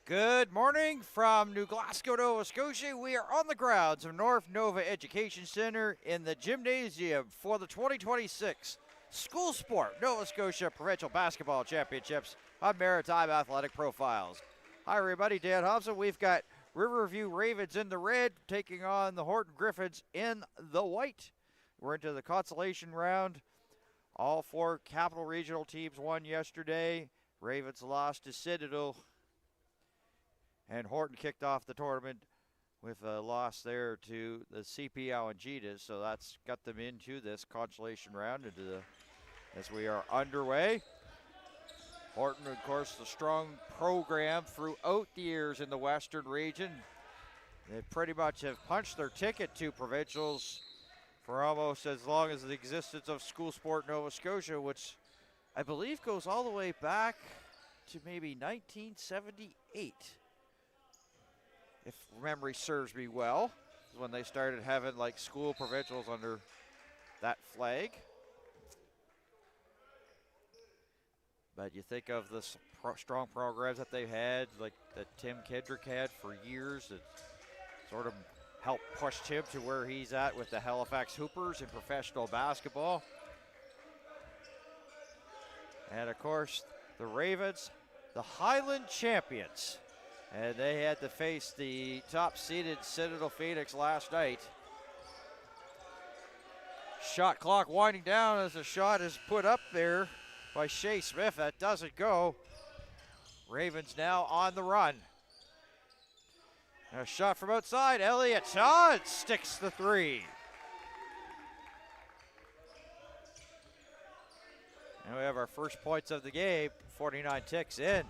Good morning from New Glasgow, Nova Scotia. We are on the grounds of North Nova Education Centre in the gymnasium for the 2026 School Sport Nova Scotia Provincial Basketball Championships on Maritime Athletic Profiles. Hi everybody, Dan Hobson. We've got Riverview Ravens in the red taking on the Horton Griffins in the white. We're into the consolation round. All four Capital Regional teams won yesterday. Ravens lost to Citadel. And Horton kicked off the tournament with a loss there to the CP Awangitas, so that's got them into this consolation round as we are underway. Horton, of course, the strong program throughout the years in the Western region. They pretty much have punched their ticket to Provincials for almost as long as the existence of School Sport Nova Scotia, which I believe goes all the way back to maybe 1978. If memory serves me well, is when they started having like school provincials under that flag. But you think of the strong programs that they've had, like that Tim Kendrick had for years, that sort of helped push Tim to where he's at with the Halifax Hoopers in professional basketball. And of course, the Ravens, the Highland champions. And they had to face the top-seeded Citadel Phoenix last night. Shot clock winding down as the shot is put up there by Shea Smith. That doesn't go. Ravens now on the run. A shot from outside. Elliott Todd sticks the three. And we have our first points of the game. 49 ticks in.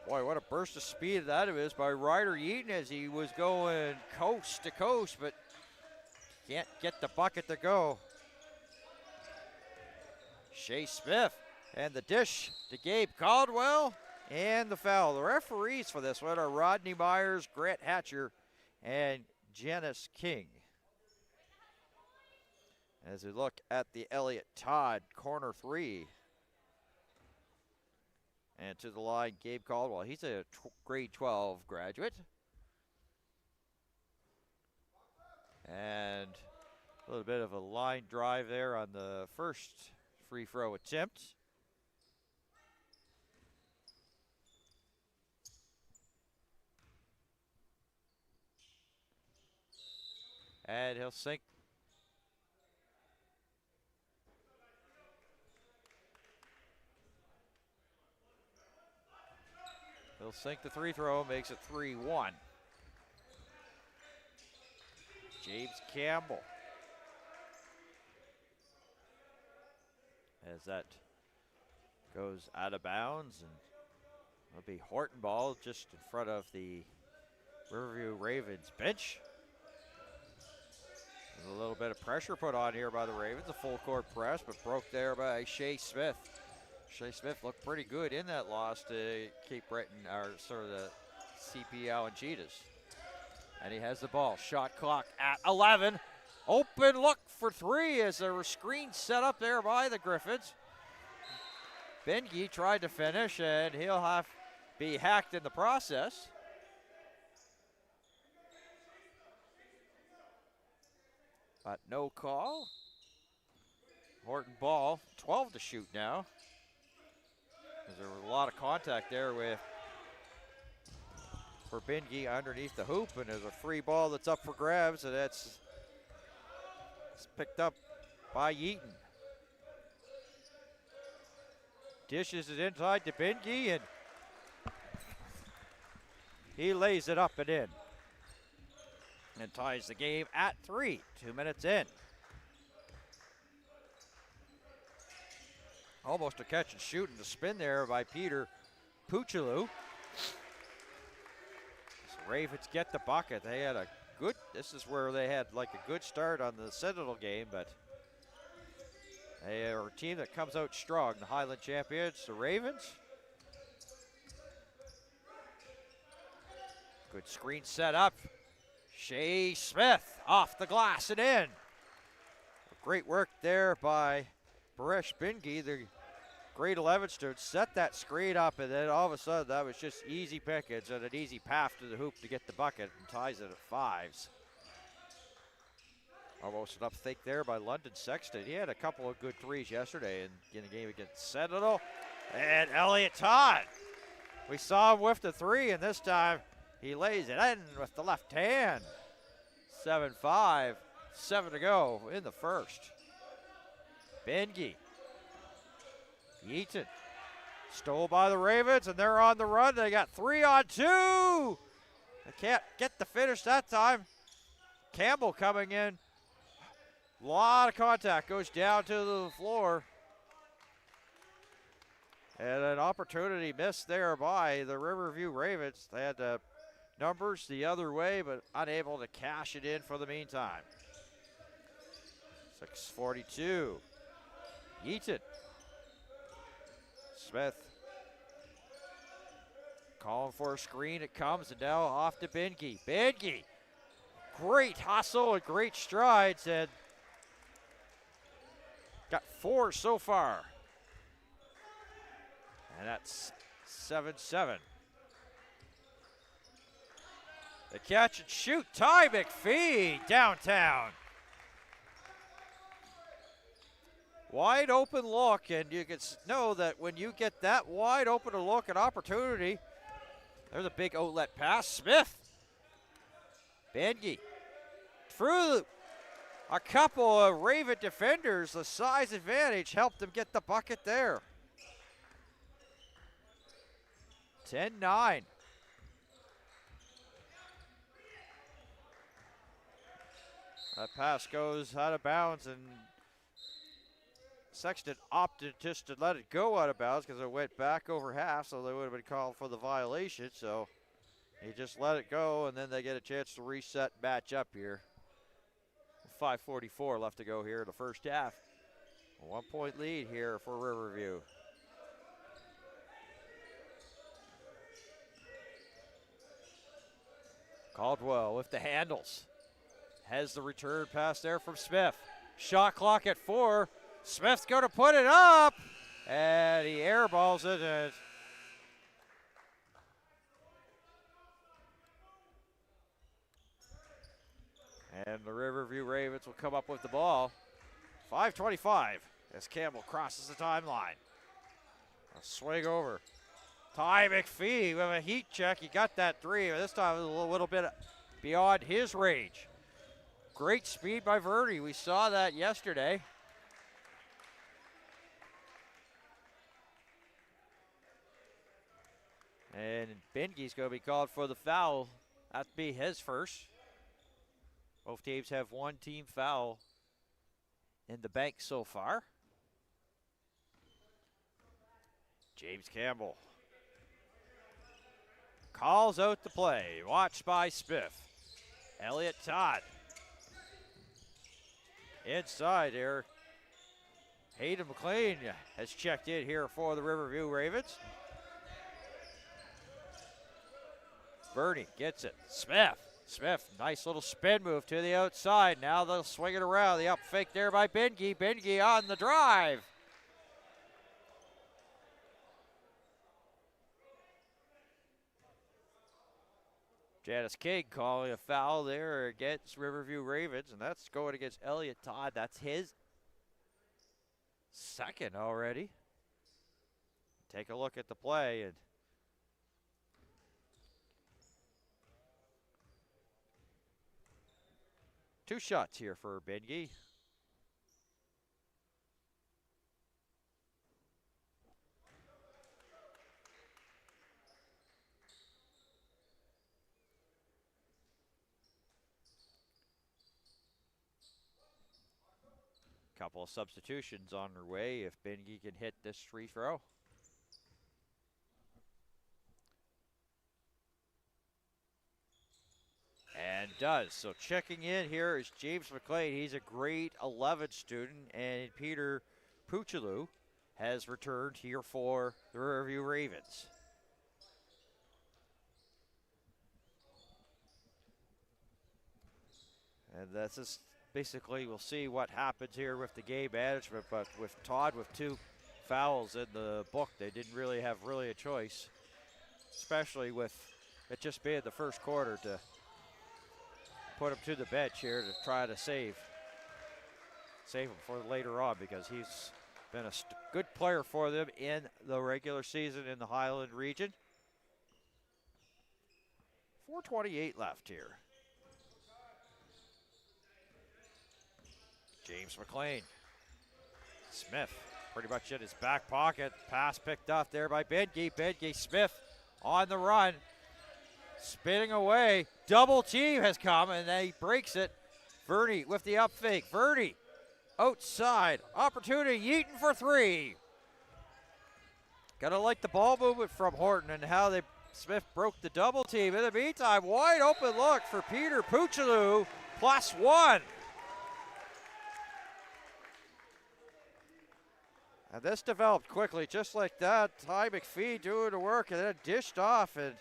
Boy, what a burst of speed that is by Ryder Eaton as he was going coast to coast, but can't get the bucket to go. Shea Smith and the dish to Gabe Caldwell and the foul. The referees for this one are Rodney Myers, Grant Hatcher, and Janice King. As we look at the Elliott Todd corner three. And to the line, Gabe Caldwell. He's a grade 12 graduate. And a little bit of a line drive there on the first free throw attempt. And he'll sink. He'll sink the free throw, makes it 3-1. James Campbell. As that goes out of bounds, and it'll be Horton ball just in front of the Riverview Ravens bench. There's a little bit of pressure put on here by the Ravens, a full court press, but broke there by Shea Smith. Shea Smith looked pretty good in that loss to Cape Breton, or sort of the CP Awangitas. And he has the ball. Shot clock at 11. Open look for three as there were screens set up there by the Griffins. Bengi tried to finish, and he'll have be hacked in the process. But no call. Horton ball, 12 to shoot now. There was a lot of contact there for Bengi underneath the hoop, and there's a free ball that's up for grabs, and it's picked up by Yeaton. Dishes it inside to Bengi, and he lays it up and in. And ties the game at 3, 2 minutes in. Almost a catch and shoot and a spin there by Peter Puchalou. So Ravens get the bucket. They had a good, this is where they had like a good start on the Citadel game, but they are a team that comes out strong. The Highland champions, the Ravens. Good screen set up. Shea Smith off the glass and in. Great work there by Paresh Bengi, the grade 11 student set that screen up, and then all of a sudden that was just easy pickings and an easy path to the hoop to get the bucket, and ties it at 5s. Almost an up fake there by London Sexton. He had a couple of good threes yesterday in the game against Sentinel. And Elliott Todd. We saw him whiff the three, and this time he lays it in with the left hand. 7-5, 7 to go in the first. Bengi. Yeaton. Stole by the Ravens, and they're on the run. They got 3 on 2. They can't get the finish that time. Campbell coming in. A lot of contact, goes down to the floor. And an opportunity missed there by the Riverview Ravens. They had the numbers the other way, but unable to cash it in for the meantime. 6:42. Yeaton. Smith. Calling for a screen, it comes, and now off to Bengi. Bengi. Great hustle and great strides, and got 4 so far. And that's 7-7. The catch and shoot, Ty McPhee downtown. Wide open look, and you can know that when you get that wide open a look and opportunity, there's a big outlet pass. Smith. Bengi. Through a couple of Raven defenders, the size advantage helped them get the bucket there. 10-9. That pass goes out of bounds, and Sexton opted just to let it go out of bounds because it went back over half, so they would have been called for the violation. So he just let it go, and then they get a chance to reset match up here. 5:44 left to go here in the first half. A 1-point lead here for Riverview. Caldwell with the handles. Has the return pass there from Smith. Shot clock at 4. Smith's going to put it up, and he airballs it. And the Riverview Ravens will come up with the ball. 5:25 as Campbell crosses the timeline. A swing over. Ty McPhee with a heat check. He got that 3, but this time it was a little bit beyond his range. Great speed by Verdi. We saw that yesterday. And Bengi's going to be called for the foul. That'd be his first. Both teams have 1 team foul in the bank so far. James Campbell calls out the play. Watched by Smith. Elliott Todd. Inside there. Hayden McLean has checked in here for the Riverview Ravens. Bernie gets it. Smith. Smith, nice little spin move to the outside. Now they'll swing it around. The up fake there by Bengi. Bengi on the drive. Janice King calling a foul there against Riverview Ravens, and that's going against Elliott Todd. That's his second already. Take a look at the play, and two shots here for Bengi. Couple of substitutions on their way if Bengi can hit this free throw. And does. So checking in here is James McLean. He's a grade 11 student, and Peter Puchalou has returned here for the Riverview Ravens. And that's just basically, we'll see what happens here with the game management, but with Todd with 2 fouls in the book. They didn't really have a choice, especially with it just being the first quarter, to put him to the bench here to try to save him for later on, because he's been a good player for them in the regular season in the Highland region. 4:28 left here. James McLean. Smith pretty much in his back pocket. Pass picked off there by Bedge. Bedge Smith on the run. Spinning away. Double team has come, and then he breaks it. Verney with the up fake. Verney outside. Opportunity. Yeaton for three. Gotta like the ball movement from Horton and how Smith broke the double team. In the meantime, wide open look for Peter Puchalou, +1. And this developed quickly, just like that. Ty McPhee doing the work and then dished off, and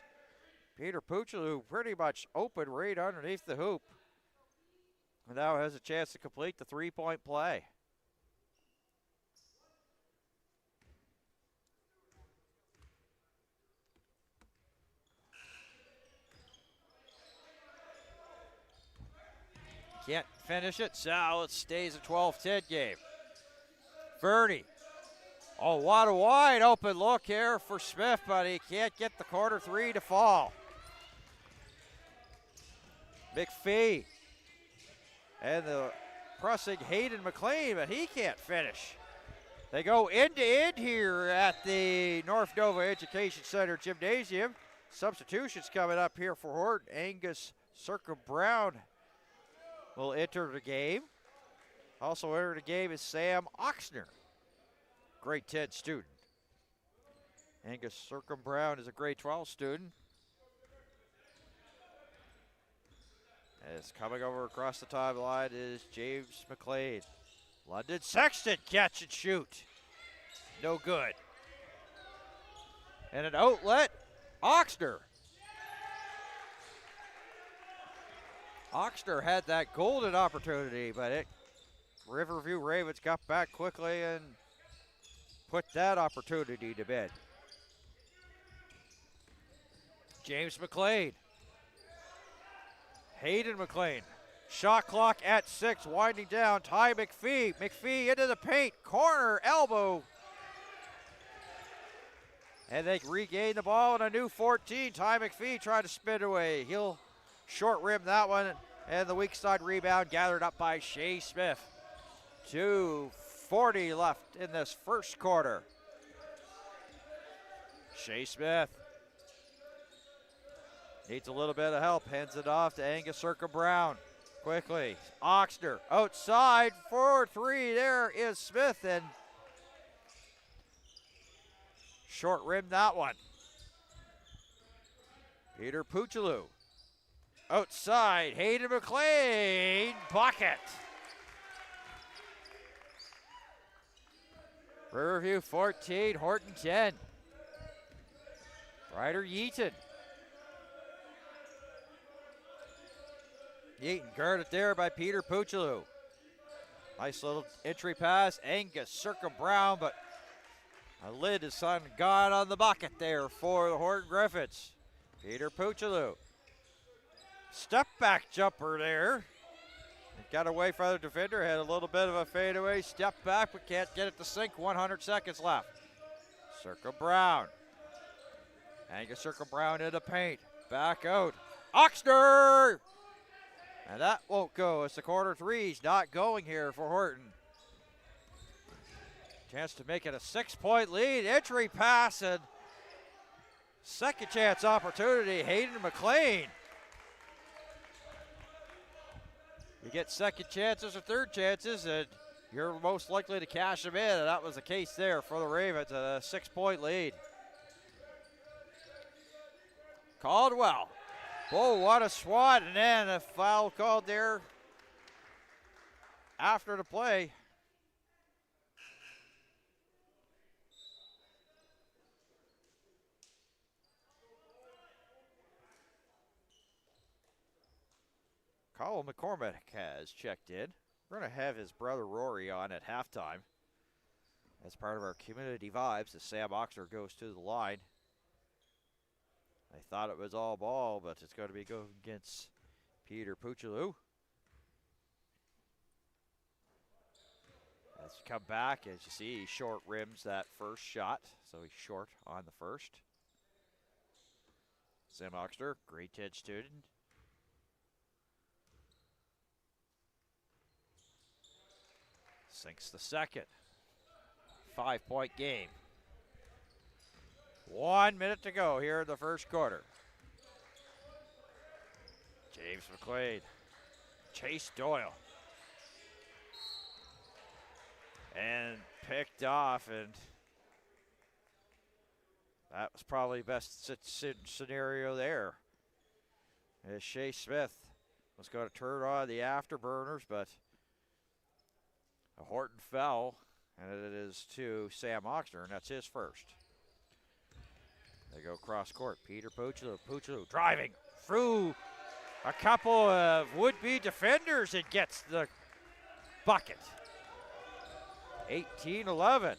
Peter Puchalou pretty much open right underneath the hoop. And now has a chance to complete the three-point play. Can't finish it, so it stays a 12-10 game. Verney. Oh, what a wide open look here for Smith, but he can't get the corner three to fall. McPhee. And the pressing Hayden McLean, but he can't finish. They go end to end here at the North Nova Education Center Gymnasium. Substitutions coming up here for Horton. Angus Circum-Brown will enter the game. Also entering the game is Sam Oxner, grade 10 student. Angus Circum-Brown is a grade 12 student. As coming over across the timeline is James McLean. London Sexton catch and shoot. No good. And an outlet, Oxner. Oxner had that golden opportunity, but Riverview Ravens got back quickly and put that opportunity to bed. James McLean. Hayden McLean. Shot clock at 6, winding down. Ty McPhee. McPhee into the paint. Corner, elbow. And they regain the ball in a new 14. Ty McPhee trying to spin away. He'll short rim that one. And the weak side rebound gathered up by Shea Smith. 2:40 left in this first quarter. Shea Smith needs a little bit of help. Hands it off to Angus Circum-Brown. Quickly, Oxner outside for three. There is Smith, and short rim that one. Peter Puchalou outside. Hayden McLean, bucket. Riverview 14, Horton 10. Ryder Yeaton. Yeaton guarded there by Peter Puchalou. Nice little entry pass. Angus Circum-Brown, but a lid is gone on the bucket there for the Horton Griffins. Peter Puchalou. Step back jumper there. Got away from the defender, had a little bit of a fadeaway. Step back, but can't get it to sink. 100 seconds left. Circum-Brown. Angus Circum-Brown in the paint. Back out. Oxner! And that won't go as the quarter three's not going here for Horton. Chance to make it a 6-point lead. Entry pass and second chance opportunity. Hayden McLean. You get second chances or third chances, and you're most likely to cash them in, and that was the case there for the Ravens, a 6-point lead. Caldwell. Oh, what a swat, and then a foul called there after the play. Colin McCormick has checked in. We're going to have his brother Rory on at halftime As part of our community vibes, as Sam Oxner goes to the line. I thought it was all ball, but it's going to be going against Peter Puchaloo. As you come back, as you see, he short rims that first shot, so he's short on the first. Sam Oxner, grade 10 student. Sinks the second. 5-point game. 1 minute to go here in the first quarter. James McQuaid. Chase Doyle. And picked off, and that was probably best scenario there. As Shea Smith was going to turn on the afterburners, but Horton fell, and it is to Sam Oxner, and that's his first. They go cross court. Peter Puchaloo driving through a couple of would-be defenders and gets the bucket. 18-11.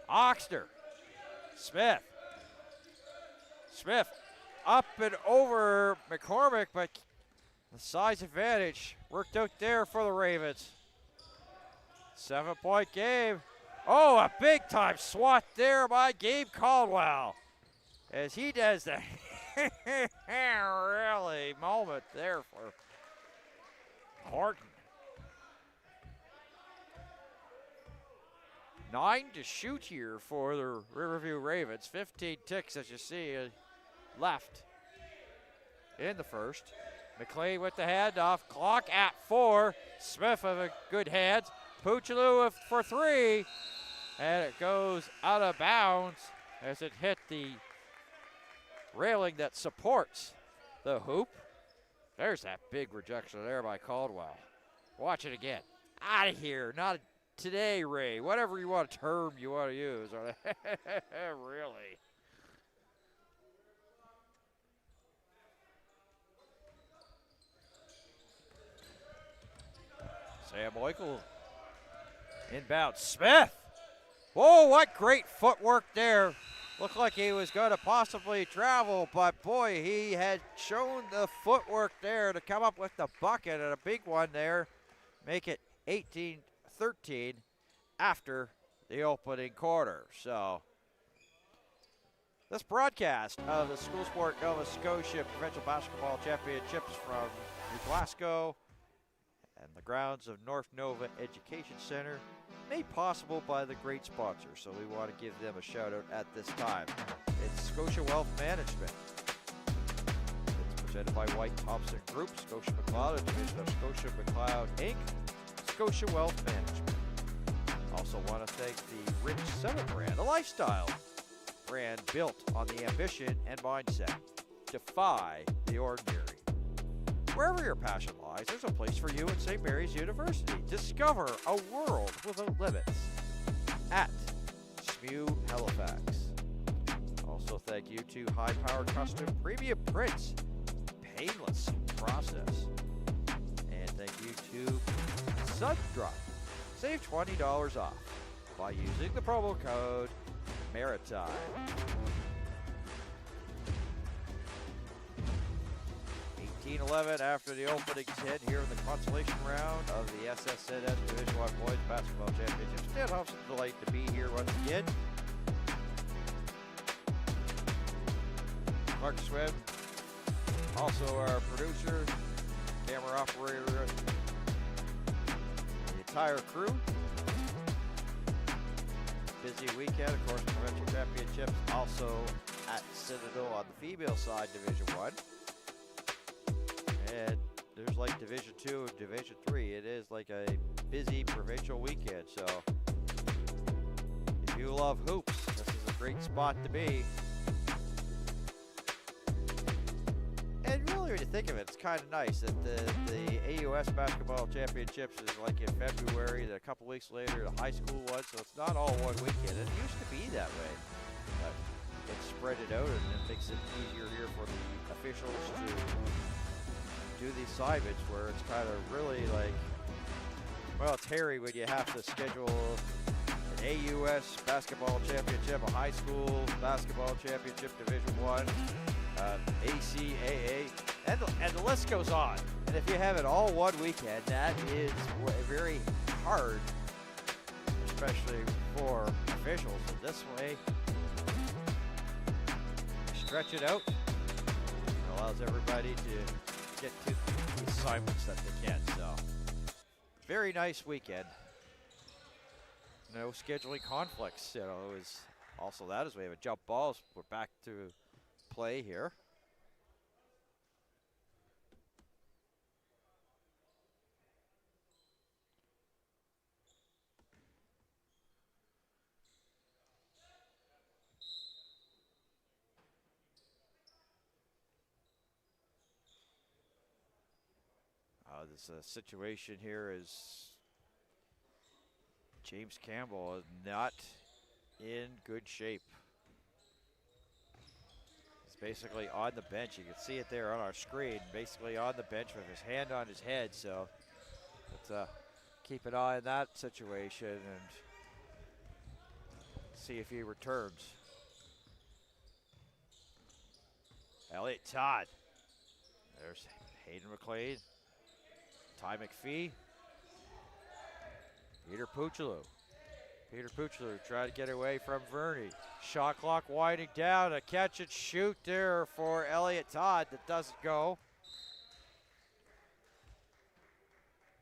Oxner. Smith up and over McCormick, but the size advantage worked out there for the Ravens. 7-point game. Oh, a big-time swat there by Gabe Caldwell. As he does the really moment there for Horton. 9 to shoot here for the Riverview Ravens. 15 ticks, as you see, left in the first. McLean with the handoff. Clock at 4. Smith with a good hands. Puchaloo for 3. And it goes out of bounds as it hit the railing that supports the hoop. There's that big rejection there by Caldwell. Watch it again. Out of here. Not today, Ray. Whatever you want, term you want to use. Really. Sam Michael inbound. Smith. Whoa, what great footwork there. Looked like he was going to possibly travel, but boy, he had shown the footwork there to come up with the bucket, and a big one there. Make it 18-13 after the opening quarter. So this broadcast of the School Sport Nova Scotia Provincial Basketball Championships from New Glasgow and the grounds of North Nova Education Center, made possible by the great sponsors, so we want to give them a shout out at this time. It's Scotia Wealth Management. It's presented by White Thompson Group, Scotia McLeod, a division of Scotia McLeod Inc., Scotia Wealth Management. Also want to thank the Rich Center brand, a lifestyle brand built on the ambition and mindset. Defy the ordinary. Wherever your passion lies, there's a place for you at St. Mary's University. Discover a world without limits at SMU Halifax. Also, thank you to High Power Custom Premium Prints. Painless process. And thank you to Sundrop. Save $20 off by using the promo code Maritime. 18-11 after the opening 10 here in the consolation round of the SSNS Division 1 Boys Basketball Championships. Dan Hobson, delight to be here once again. Mark Swim, also our producer, camera operator, the entire crew. Busy weekend, of course, Provincial Championships also at Citadel on the female side, Division 1. And there's like Division 2 and Division 3. It is like a busy provincial weekend. So if you love hoops, this is a great spot to be. And really, when you think of it, it's kind of nice that the AUS Basketball Championships is like in February, then a couple weeks later, the high school one. So it's not all one weekend. It used to be that way. But it's spread it out, and it makes it easier here for the officials to do these assignments where it's kind of really like, well, it's hairy when you have to schedule AUS basketball championship, a high school basketball championship, Division I, ACAA, and the list goes on. And if you have it all one weekend, that is very hard, especially for officials. And this way, stretch it out. It allows everybody to get to the assignments that they can. So, very nice weekend. No scheduling conflicts. You know, it was also that as we have a jump balls. We're back to play here. This situation here is James Campbell is not in good shape. He's basically on the bench. You can see it there on our screen. Basically on the bench with his hand on his head. So let's keep an eye on that situation and see if he returns. Elliott Todd. There's Hayden McLean. Ty McPhee. Peter Pucciolo. Peter Pucciolo tried to get away from Verney. Shot clock winding down. A catch and shoot there for Elliott Todd that doesn't go.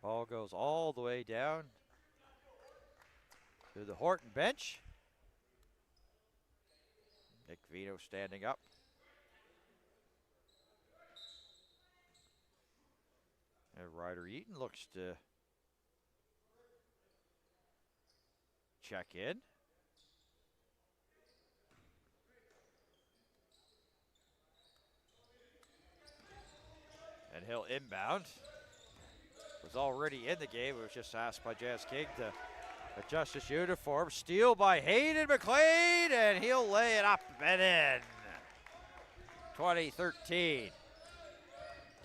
Ball goes all the way down to the Horton bench. Nick Vito standing up. And Ryder Eaton looks to check in. And he'll inbound. Was already in the game. It was just asked by Jazz King to adjust his uniform. Steal by Hayden McLean, and he'll lay it up and in. 2013.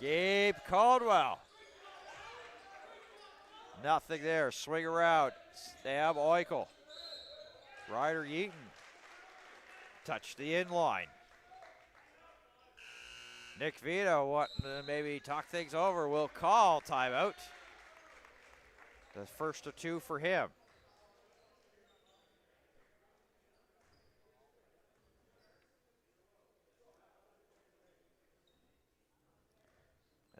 Gabe Caldwell. Nothing there. Swing around. Stab Oikel. Ryder Eaton. Touch the in line. Nick Vito wanting to maybe talk things over. Will call timeout. The first of two for him.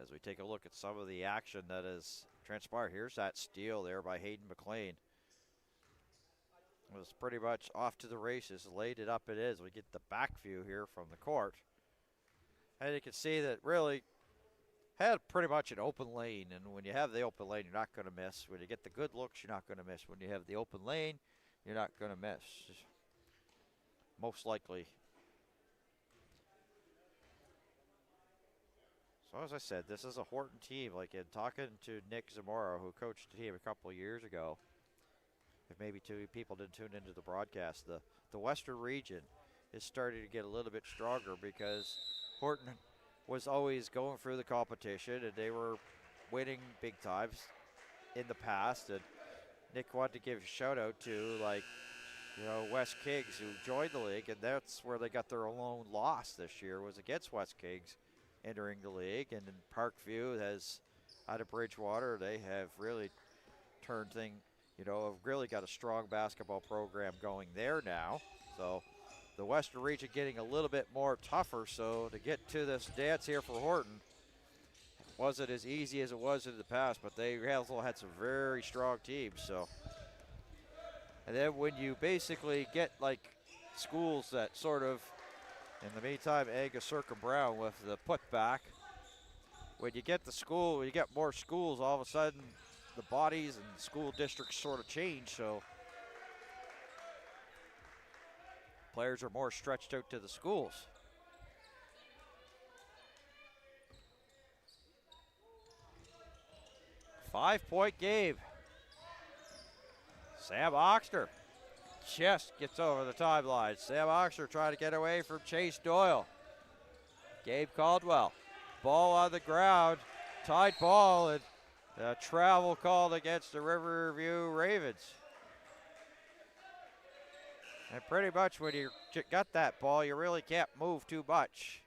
As we take a look at some of the action that has transpired. Here's that steal there by Hayden McLean. It was pretty much off to the races. Laid it up it is. We get the back view here from the court. And you can see that really had pretty much an open lane. And when you have the open lane, you're not going to miss. When you get the good looks, you're not going to miss. When you have the open lane, you're not going to miss. Most likely. So as I said, this is a Horton team. Like in talking to Nick Zamora, who coached the team a couple of years ago, if maybe two people didn't tune into the broadcast, the Western region is starting to get a little bit stronger because Horton was always going through the competition and they were winning big times in the past. And Nick wanted to give a shout out to, like, you know, West Kings, who joined the league, and that's where they got their own loss this year, was against West Kings entering the league. And in Parkview has, out of Bridgewater, they have really turned things, you know, have really got a strong basketball program going there now. So the Western region getting a little bit more tougher. So to get to this dance here for Horton wasn't as easy as it was in the past, but they also had some very strong teams. So, and then when you basically get like schools that sort of, in the meantime, Angus Circum Brown with the putback. When you get the school, when you get more schools, all of a sudden the bodies and school districts sort of change. So players are more stretched out to the schools. Five-point game. Sam Oxter just gets over the timeline. Sam Oxter trying to get away from Chase Doyle. Gabe Caldwell. Ball on the ground. Tight ball, and a travel called against the Riverview Ravens. And pretty much when you got that ball, you really can't move too much.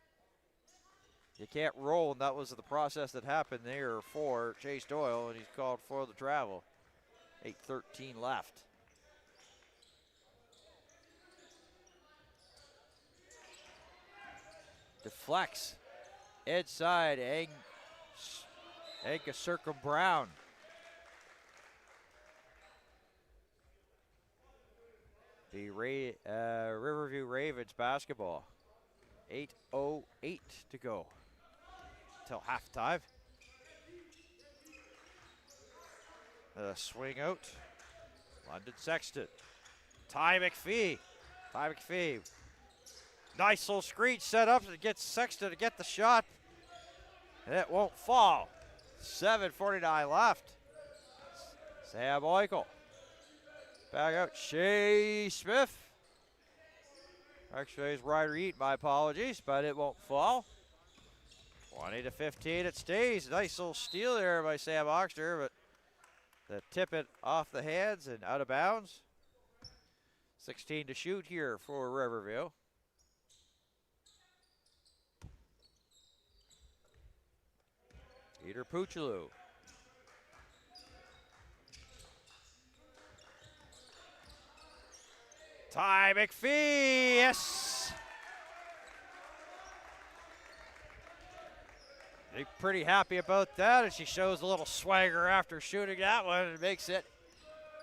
You can't roll, and that was the process that happened there for Chase Doyle, and he's called for the travel. 8:13 left. Deflects. Inside, Circum Brown. The Riverview Ravens basketball. 8:08 to go till halftime. Swing out. London Sexton. Ty McPhee. Nice little screen set up to get Sexton to get the shot. And it won't fall. 7:49 left. Sam Eichel. Back out Shea Smith. Actually, it's Ryder Eaton, my apologies, but it won't fall. 20-15, it stays. Nice little steal there by Sam Oxter, but they tip it off the hands and out of bounds. 16 to shoot here for Riverview. Peter Puchaloo. Ty McPhee, yes! They're pretty happy about that, and she shows a little swagger after shooting that one and makes it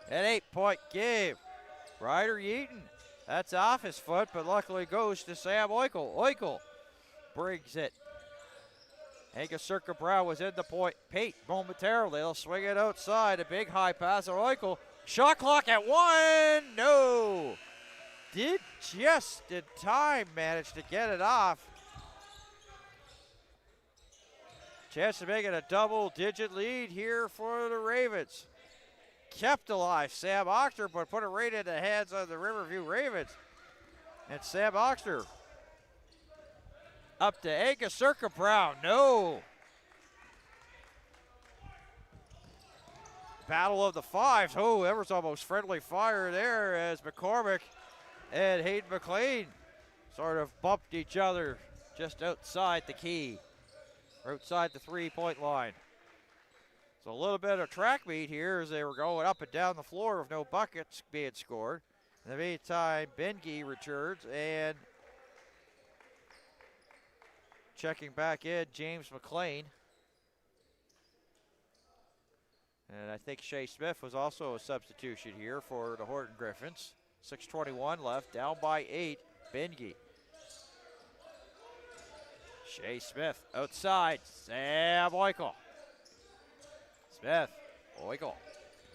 an 8-point game. Ryder Eaton, that's off his foot, but luckily goes to Sam Eichel. Eichel brings it. Angus Circa Brown was in the paint momentarily. They'll swing it outside. A big high pass of Eichel. Shot clock at 1. No. Did just in time manage to get it off. Chance to make it a double-digit lead here for the Ravens. Kept alive Sam Oxter, but put it right in the hands of the Riverview Ravens. And Sam Oxter up to Angus Circa Brown. No. Battle of the fives. Oh, there was almost friendly fire there as McCormick and Hayden McLean sort of bumped each other just outside the key, or outside the three-point line. So a little bit of track meet here as they were going up and down the floor with no buckets being scored. In the meantime, Bengi returns, and checking back in, James McLean. And I think Shea Smith was also a substitution here for the Horton Griffins. 6:21 left, down by 8, Bengi. Shea Smith outside, Sam Eichel. Smith, Eichel.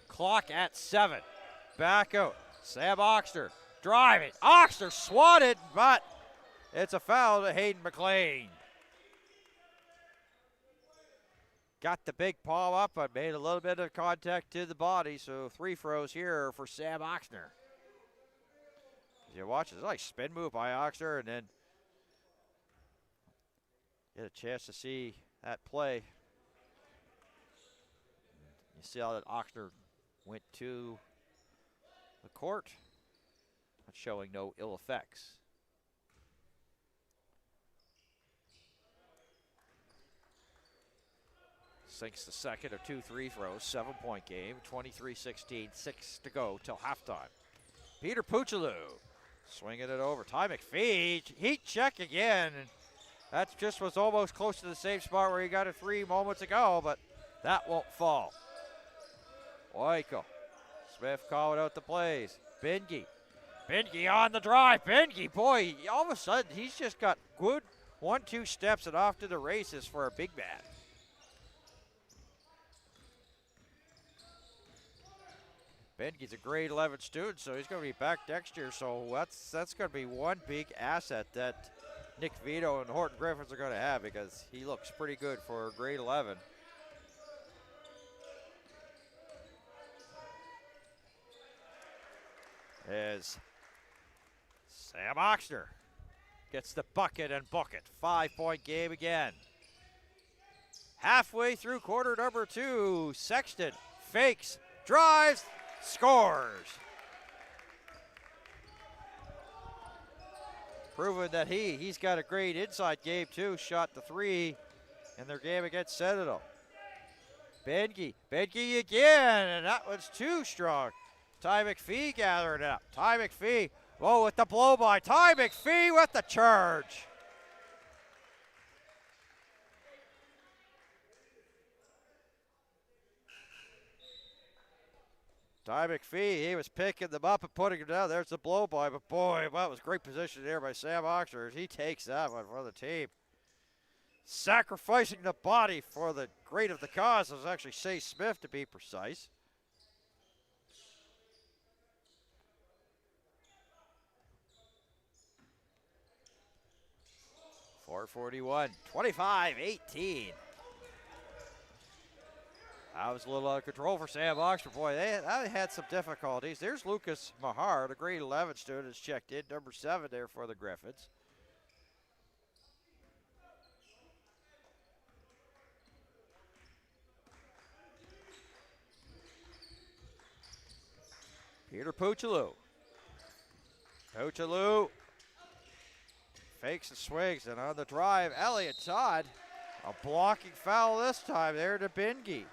Clock at 7. Back out, Sam Oxter driving. Oxter swatted, but it's a foul to Hayden McLean. Got the big palm up, but made a little bit of contact to the body, so 3 throws here for Sam Oxter. You watch, it's like spin move by Oxter, and then get a chance to see that play. You see how that Oxter went to the court, but showing no ill effects. Sinks the second of 2 free throws, 7-point game, 23-16, 6 to go till halftime. Peter Puchaloo swinging it over. Ty McPhee, heat check again. And that just was almost close to the same spot where he got it 3 moments ago, but that won't fall. Eichel. Smith calling out the plays. Bengi on the drive. Bengi, boy, all of a sudden he's just got good 1-2 steps and off to the races for a big man. Bengi's a grade 11 student, so he's going to be back next year. So that's going to be one big asset that Nick Vito and Horton Griffins are going to have, because he looks pretty good for grade 11. As Sam Oxter gets the bucket and book it. 5-point game again. Halfway through quarter number 2, Sexton fakes, drives, scores. proving that he's got a great inside game too. Shot the 3 in their game against Sentinel. Benke again, and that one's too strong. Ty McPhee gathering it up. Ty McPhee, with the blow by. Ty McPhee with the charge. Ty McPhee, he was picking them up and putting them down. There's the blow by, but boy, that was great position there by Sam Oxford. He takes that one for the team. Sacrificing the body for the great of the cause. It was actually Say Smith, to be precise. .441, 25-18. That was a little out of control for Sam Oxford. Boy, they had some difficulties. There's Lucas Mahar, the grade 11 student, has checked in, number 7 there for the Griffins. Peter Puchaloo. Puchaloo fakes and swings, and on the drive, Elliott Todd. A blocking foul this time there to Benke.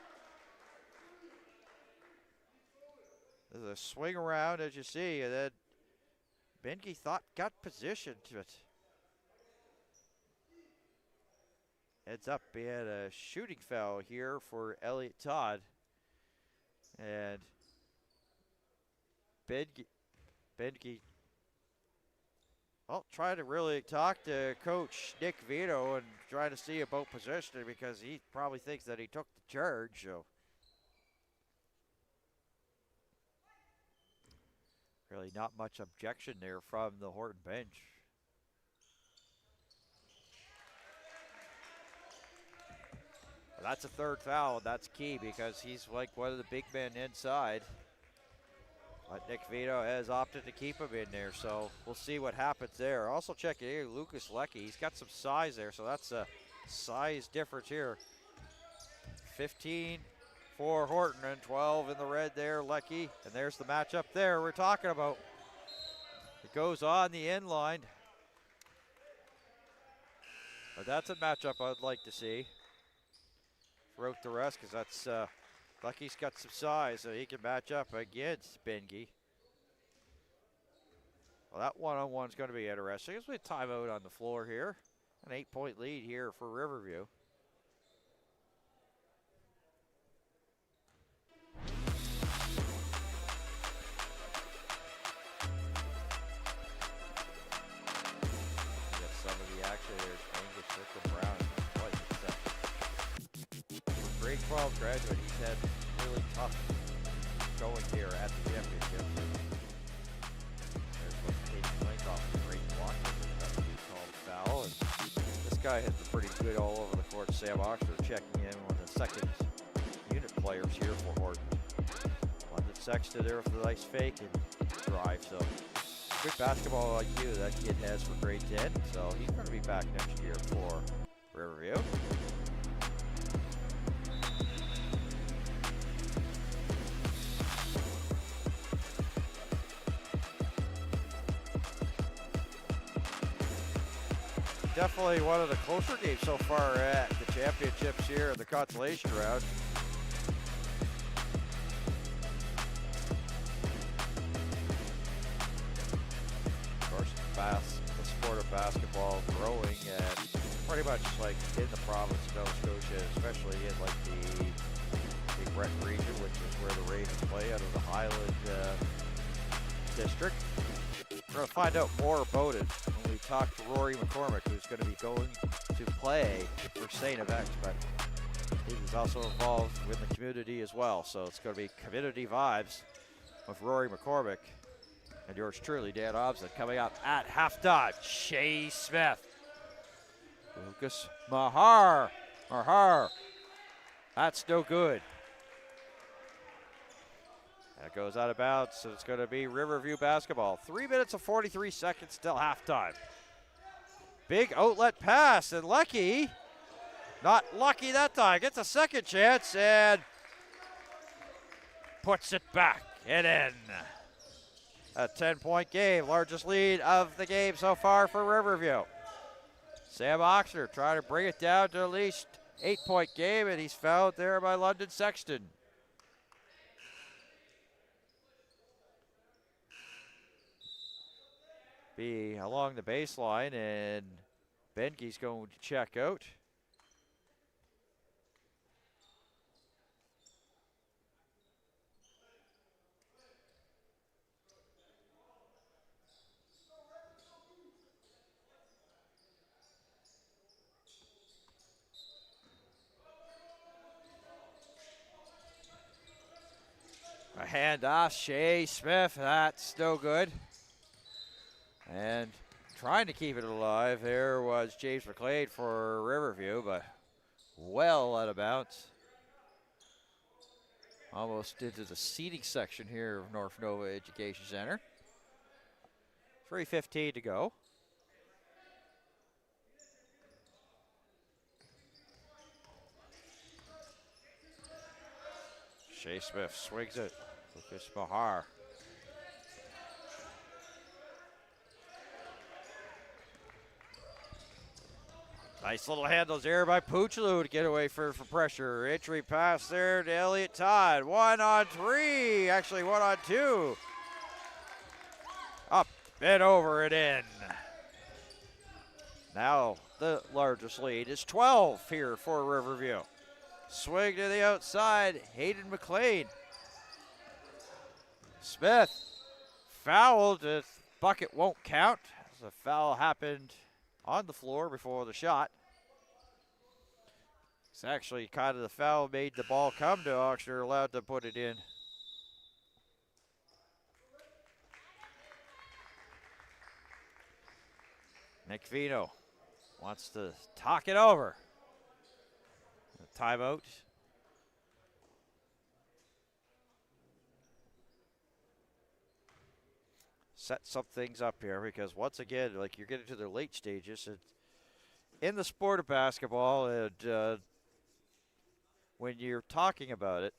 There's a swing around, as you see, and then Benke got positioned to it. Ends up being a shooting foul here for Elliott Todd. And Benke, trying to really talk to Coach Nick Vito and trying to see about positioning, because he probably thinks that he took the charge. So really not much objection there from the Horton bench. Well, that's a third foul, and that's key because he's like one of the big men inside. But Nick Vito has opted to keep him in there, so we'll see what happens there. Also checking here, Lucas Leckie. He's got some size there, so that's a size difference here. 15 for Horton and 12 in the red there, Leckie. And there's the matchup there we're talking about. It goes on the end line. But that's a matchup I'd like to see throughout the rest, because that's Leckie's got some size, so he can match up against Benke. Well, that one-on-one is going to be interesting. There's a timeout on the floor here. An 8-point lead here for Riverview. Get some of the action. There's Angus circling around. Grade 12 graduate, he's had really tough going here at the championship. There's what's taking length off the great block. That's a called foul. And this guy has been pretty good all over the court. Sam Oxford checking in one of the second unit players here for Horton. London Sexton there with a nice fake and drive. So good basketball IQ that kid has for grade 10. So he's going to be back next year for Riverview. Definitely one of the closer games so far at the championships here in the consolation round. Of course, the sport of basketball growing and pretty much like in the province of Nova Scotia, especially in like the Big Brett region, which is where the Ravens play out of the Highland district. We're going to find out more about it when we talk to Rory McCormick, who's going to be going to play for St. Evex, but he's also involved with the community as well. So it's going to be community vibes with Rory McCormick and yours truly, Dan Hobson, coming up at halftime. Shea Smith. Lucas Mahar. That's no good. That goes out of bounds, so it's going to be Riverview basketball. 3 minutes and 43 seconds till halftime. Big outlet pass, and Leckie, not lucky that time, gets a second chance and puts it back and in. A 10-point game, largest lead of the game so far for Riverview. Sam Oxner trying to bring it down to at least 8-point game, and he's fouled there by London Sexton. Be along the baseline, and Benke's going to check out. A handoff, Shea Smith, that's no good. And trying to keep it alive, there was James McLeod for Riverview, but well out of bounds. Almost into the seating section here of North Nova Education Center. 3:15 to go. Shea Smith swings it. Lucas Bahar. Nice little handles there by Puchaloo to get away for pressure. Entry pass there to Elliott Todd. 1-on-3, actually 1-on-2. Up and over and in. Now the largest lead is 12 here for Riverview. Swing to the outside, Hayden McLean. Smith fouled, the bucket won't count. The foul happened on the floor before the shot. It's actually kind of the foul made the ball come to Oxner, allowed to put it in. Nick Vino wants to talk it over. A timeout. Set some things up here, because once again, like, you're getting to the late stages in the sport of basketball, and when you're talking about it,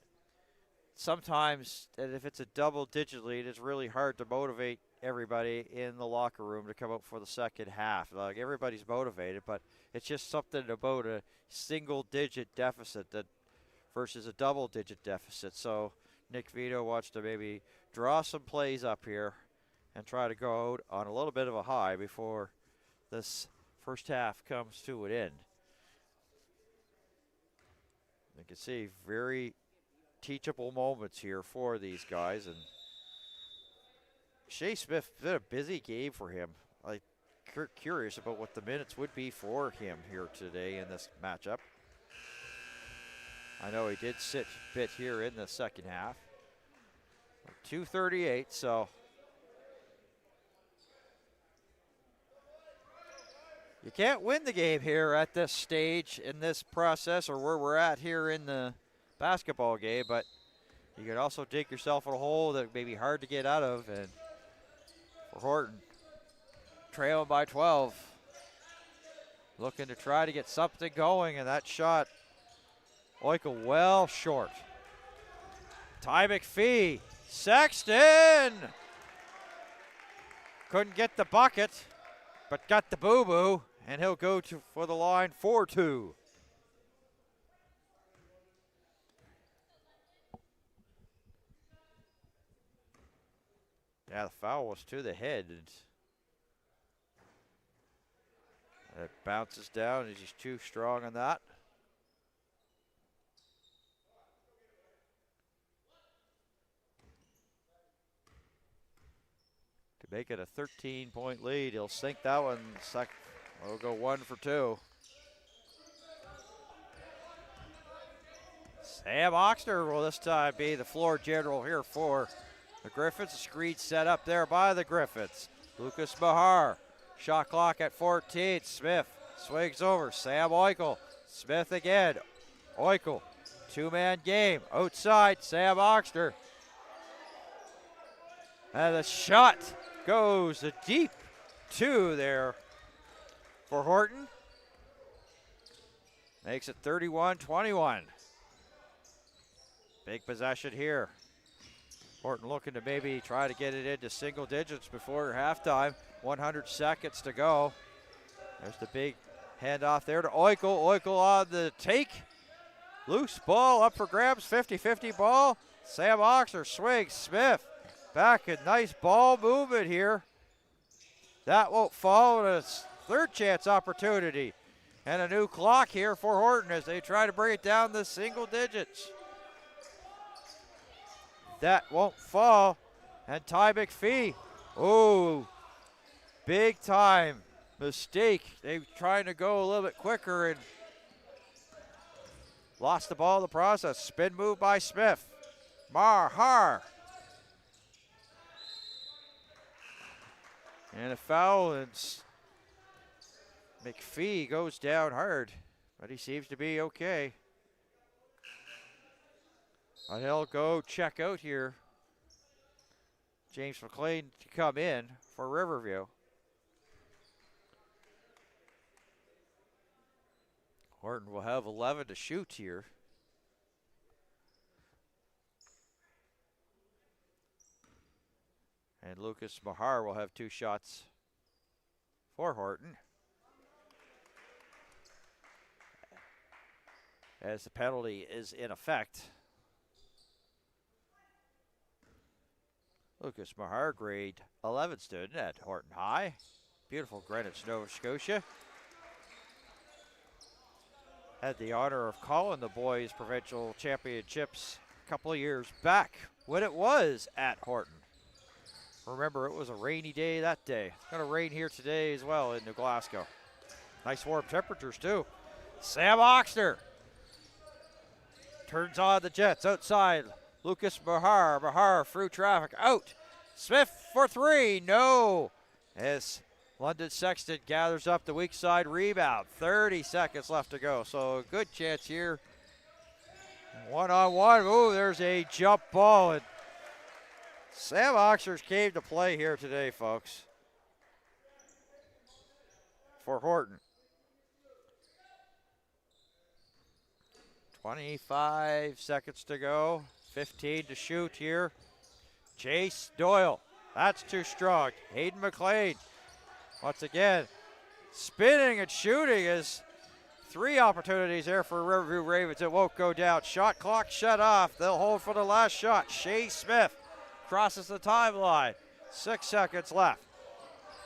sometimes, and if it's a double-digit lead, it's really hard to motivate everybody in the locker room to come out for the second half. Like, everybody's motivated, but it's just something about a single-digit deficit that versus a double-digit deficit. So Nick Vito wants to maybe draw some plays up here and try to go out on a little bit of a high before this first half comes to an end. You can see very teachable moments here for these guys. And Shea Smith, been a busy game for him. I'm curious about what the minutes would be for him here today in this matchup. I know he did sit a bit here in the second half. 2:38, so you can't win the game here at this stage in this process, or where we're at here in the basketball game, but you can also dig yourself in a hole that may be hard to get out of. And for Horton, trailing by 12, looking to try to get something going, and that shot, Oikel well short. Ty McPhee, Sexton! Couldn't get the bucket, but got the boo-boo, and he'll go for the line 4-2. Yeah, the foul was to the head. It bounces down. He's just too strong on that. To make it a 13-point lead, he'll sink that one. We'll go 1 for 2. Sam Oxner will this time be the floor general here for the Griffins. A screen set up there by the Griffins. Lucas Bahar, shot clock at 14. Smith swings over. Sam Oikel. Smith again. Oikel, two-man game. Outside, Sam Oxner. And the shot goes a deep 2 there for Horton. Makes it 31-21. Big possession here. Horton looking to maybe try to get it into single digits before halftime. 100 seconds to go. There's the big handoff there to Oikel. Oikel on the take. Loose ball up for grabs, 50-50 ball. Sam Oxer swings, Smith back, a nice ball movement here. That won't fall, and a third chance opportunity. And a new clock here for Horton as they try to bring it down to single digits. That won't fall, and Ty McPhee, oh, big time mistake. They were trying to go a little bit quicker and lost the ball in the process. Spin move by Smith. Mahar. And a foul, and McPhee goes down hard, but he seems to be okay. And he'll go check out here. James McLean to come in for Riverview. Horton will have 11 to shoot here. And Lucas Mahar will have 2 shots for Horton, as the penalty is in effect. Lucas Mahar, grade 11 student at Horton High. Beautiful Greenwich, Nova Scotia. Had the honor of calling the boys' provincial championships a couple of years back when it was at Horton. Remember, it was a rainy day that day. It's going to rain here today as well in New Glasgow. Nice warm temperatures too. Sam Oxner turns on the Jets outside. Lucas Mahar. Mahar through traffic. Out. Smith for 3. No. As London Sexton gathers up the weak side rebound. 30 seconds left to go. So a good chance here. One-on-one. Ooh, there's a jump ball. And Sam Oxers came to play here today, folks, for Horton. 25 seconds to go. 15 to shoot here. Chase Doyle. That's too strong. Hayden McLean. Once again, spinning and shooting is 3 opportunities there for Riverview Ravens. It won't go down. Shot clock shut off. They'll hold for the last shot. Shea Smith crosses the timeline. 6 seconds left.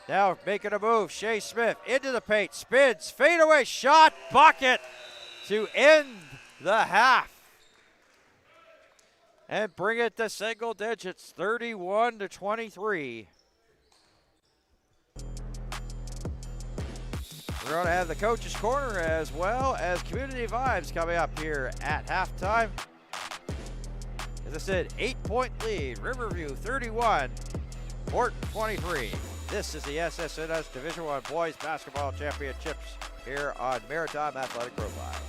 Now making a move. Shea Smith into the paint. Spins. Fadeaway shot. Bucket to end the half. And bring it to single digits. 31-23. We're going to have the Coach's Corner as well as Community Vibes coming up here at halftime. As I said, 8-point lead. Riverview 31, Horton 23. This is the SSNS Division I Boys Basketball Championships here on Maritime Athletic Profile.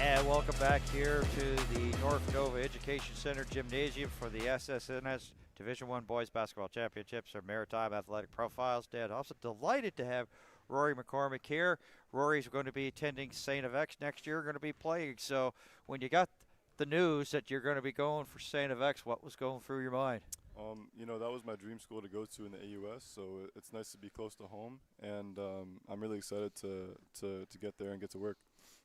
And welcome back here to the North Nova Education Center Gymnasium for the SSNS Division I Boys Basketball Championships or Maritime Athletic Profiles. Dan Hobson, delighted to have Rory McCormick here. Rory's going to be attending St. FX next year, going to be playing. So when you got the news that you're going to be going for St. FX, what was going through your mind? That was my dream school to go to in the AUS, so it's nice to be close to home, and I'm really excited to get there and get to work.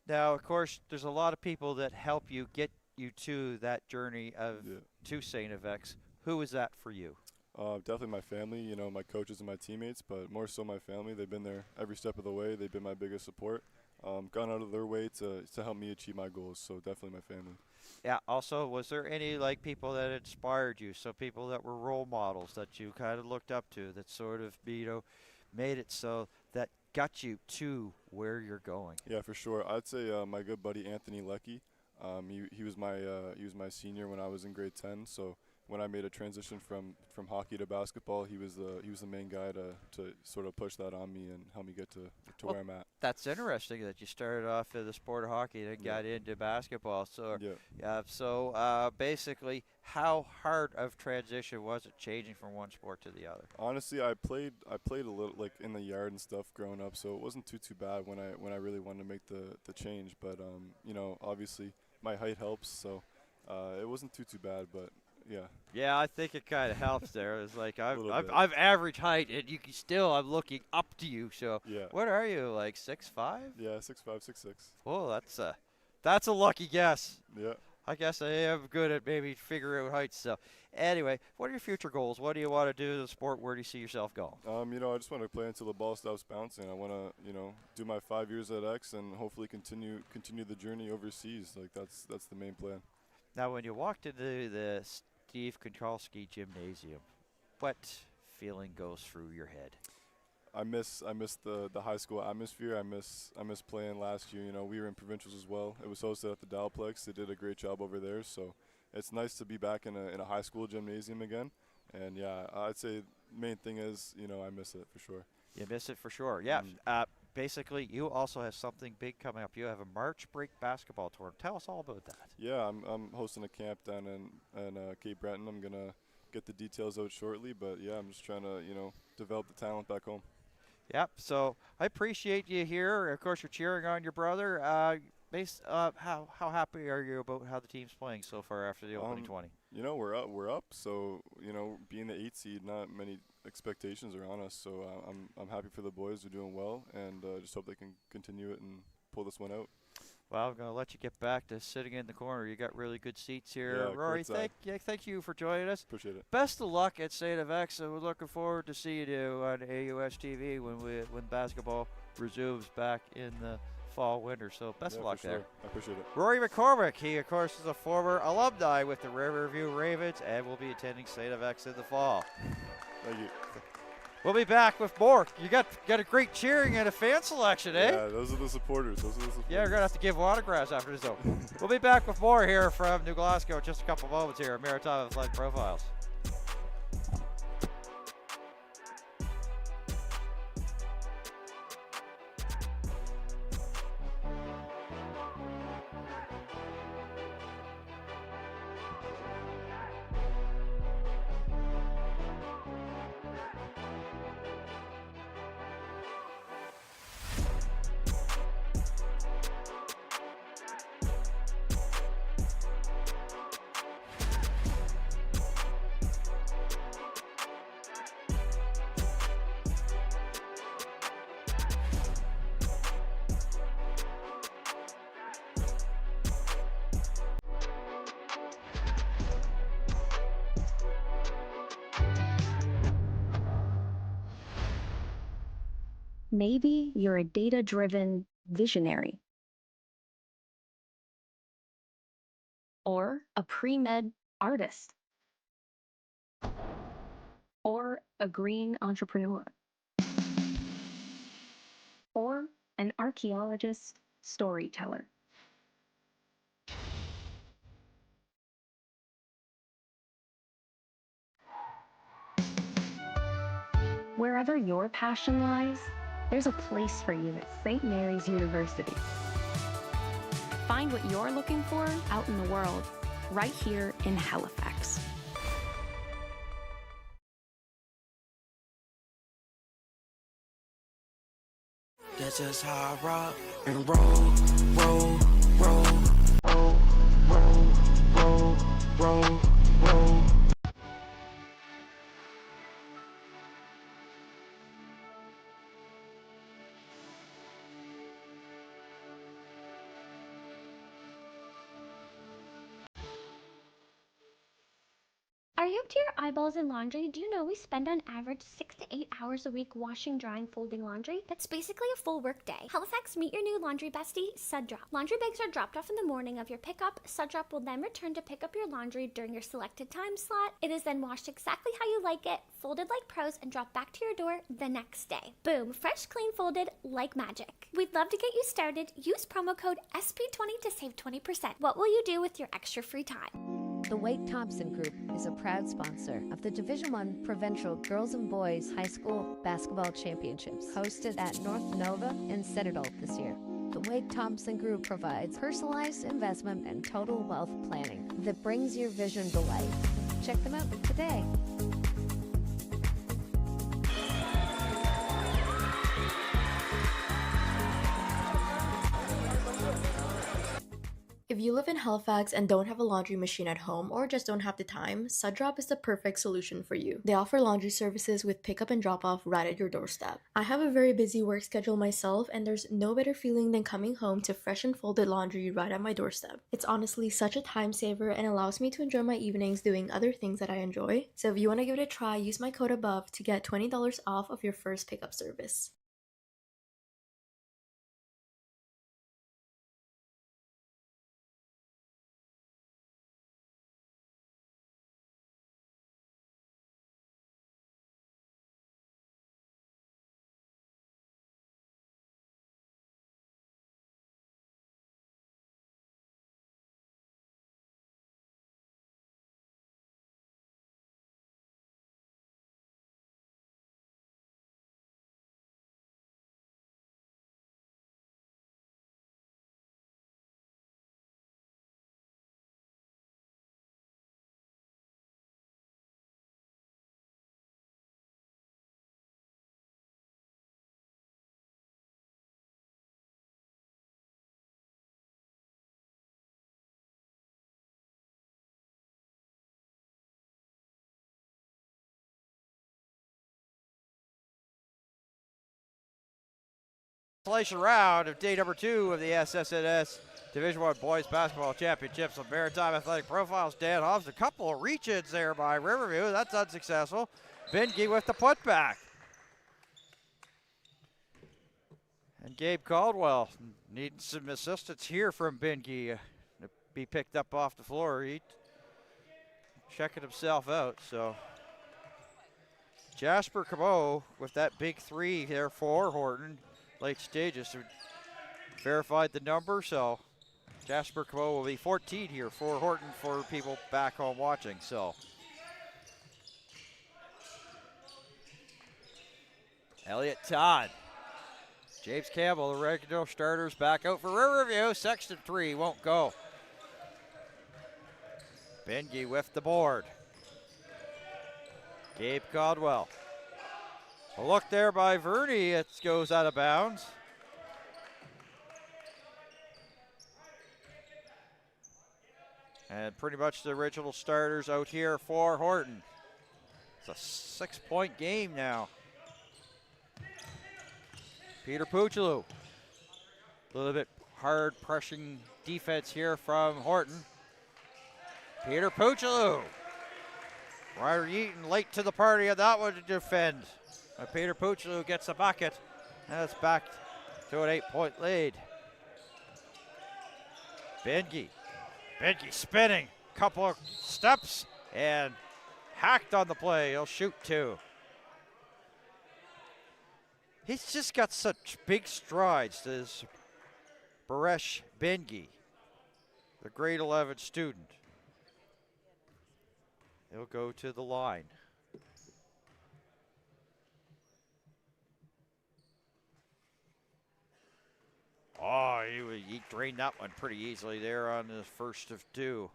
Now, of course, there's a lot of people that help you get you to that journey to St. FX. Who is that for you? Definitely my family, my coaches and my teammates, but more so my family. They've been there every step of the way. They've been my biggest support. Gone out of their way to help me achieve my goals, so definitely my family. Yeah, also, was there any people that inspired you, so people that were role models that you kind of looked up to that sort of, made it so that got you to where you're going? Yeah, for sure. I'd say my good buddy Anthony Leckie. He was my senior when I was in grade 10. So when I made a transition from hockey to basketball, he was the main guy to sort of push that on me and help me get to where I'm at. That's interesting that you started off in the sport of hockey and got into basketball. So basically, how hard of transition was it changing from one sport to the other? Honestly, I played a little in the yard and stuff growing up, so it wasn't too bad when I really wanted to make the change. But obviously my height helps, so it wasn't too bad. But yeah. Yeah, I think it kind of helps there. It's like I've average height, and you can still I'm looking up to you. So yeah. What are you, like 6'5"? Yeah, 6'5", 6'6". Oh, that's a lucky guess. Yeah. I guess I am good at maybe figuring out heights. So anyway, what are your future goals? What do you want to do in the sport? Where do you see yourself going? I just want to play until the ball stops bouncing. I want to, do my 5 years at X and hopefully continue the journey overseas. Like that's the main plan. Now, when you walked into the Steve Konchowski Gymnasium, what feeling goes through your head? I miss the high school atmosphere. I miss playing last year. We were in Provincials as well. It was hosted at the Dalplex. They did a great job over there. So it's nice to be back in a high school gymnasium again. And yeah, I'd say main thing is I miss it for sure. You miss it for sure. Yeah. Basically, you also have something big coming up. You have a March break basketball tour. Tell us all about that. Yeah, I'm hosting a camp down in Cape Breton. I'm gonna get the details out shortly, but yeah, I'm just trying to develop the talent back home. Yep. So I appreciate you here. Of course, you're cheering on your brother. How happy are you about how the team's playing so far after the opening 20? We're up. So being the 8 seed, not many expectations are on us. So I'm happy for the boys. They're doing well, and just hope they can continue it and pull this one out. Well, I'm going to let you get back to sitting in the corner. You got really good seats here. Yeah, Rory, thank you for joining us. Appreciate it. Best of luck at St. FX, and we're looking forward to seeing you on AUS TV when basketball resumes back in the fall-winter. So best of luck there. I appreciate it. Rory McCormick, he, of course, is a former alumni with the Riverview Ravens and will be attending St. FX in the fall. Thank you. We'll be back with more. You got a great cheering and a fan selection, eh? Yeah, those are the supporters. Yeah, we're going to have to give autographs after this. We'll be back with more here from New Glasgow in just a couple moments here at Maritime Athletic Profiles. Maybe you're a data-driven visionary, or a pre-med artist, or a green entrepreneur, or an archaeologist storyteller. Wherever your passion lies, there's a place for you at St. Mary's University. Find what you're looking for out in the world, right here in Halifax. That's just how I rock and roll, roll, roll, roll, roll, roll, roll, roll. Are you up to your eyeballs in laundry? Do you know we spend on average 6 to 8 hours a week washing, drying, folding laundry? That's basically a full work day. Halifax, meet your new laundry bestie, Suddrop. Laundry bags are dropped off in the morning of your pickup. Suddrop will then return to pick up your laundry during your selected time slot. It is then washed exactly how you like it, folded like pros, and dropped back to your door the next day. Boom, fresh, clean, folded like magic. We'd love to get you started. Use promo code SP20 to save 20%. What will you do with your extra free time? The Wade Thompson Group is a proud sponsor of the Division I Provincial Girls and Boys High School Basketball Championships, hosted at North Nova and Citadel this year. The Wade Thompson Group provides personalized investment and total wealth planning that brings your vision to life. Check them out today. If you live in Halifax and don't have a laundry machine at home or just don't have the time, Suddrop is the perfect solution for you. They offer laundry services with pickup and drop off right at your doorstep. I have a very busy work schedule myself, and there's no better feeling than coming home to fresh and folded laundry right at my doorstep. It's honestly such a time saver and allows me to enjoy my evenings doing other things that I enjoy. So if you want to give it a try, use my code above to get $20 off of your first pickup service. Isolation round of day number 2 of the SSNS Division I Boys Basketball Championships of Maritime Athletic Profiles. Dan Hobbs, a couple of reach-ins there by Riverview. That's unsuccessful. Benke with the putback. And Gabe Caldwell needing some assistance here from Benke to be picked up off the floor. He checking himself out, so. Jasper Cabot with that big three there for Horton. Late stages verified the number, so Jasper Cabot will be 14 here for Horton for people back home watching. So Elliott Todd, James Campbell, the regular starters back out for Riverview. Sexton 3 won't go. Benke with the board. Gabe Caldwell. A look there by Verney, it goes out of bounds. And pretty much the original starters out here for Horton. It's a 6-point game now. Peter Puchalou. A little bit hard pressing defense here from Horton. Peter Puchalou. Ryder Yeaton late to the party on that one to defend. Peter Puchalou gets a bucket, and it's back to an 8-point lead. Benke spinning, couple of steps, and hacked on the play. He'll shoot 2. He's just got such big strides, this Baresh Benke, the grade 11 student. He'll go to the line. Oh, he drained that one pretty easily there on the first of two.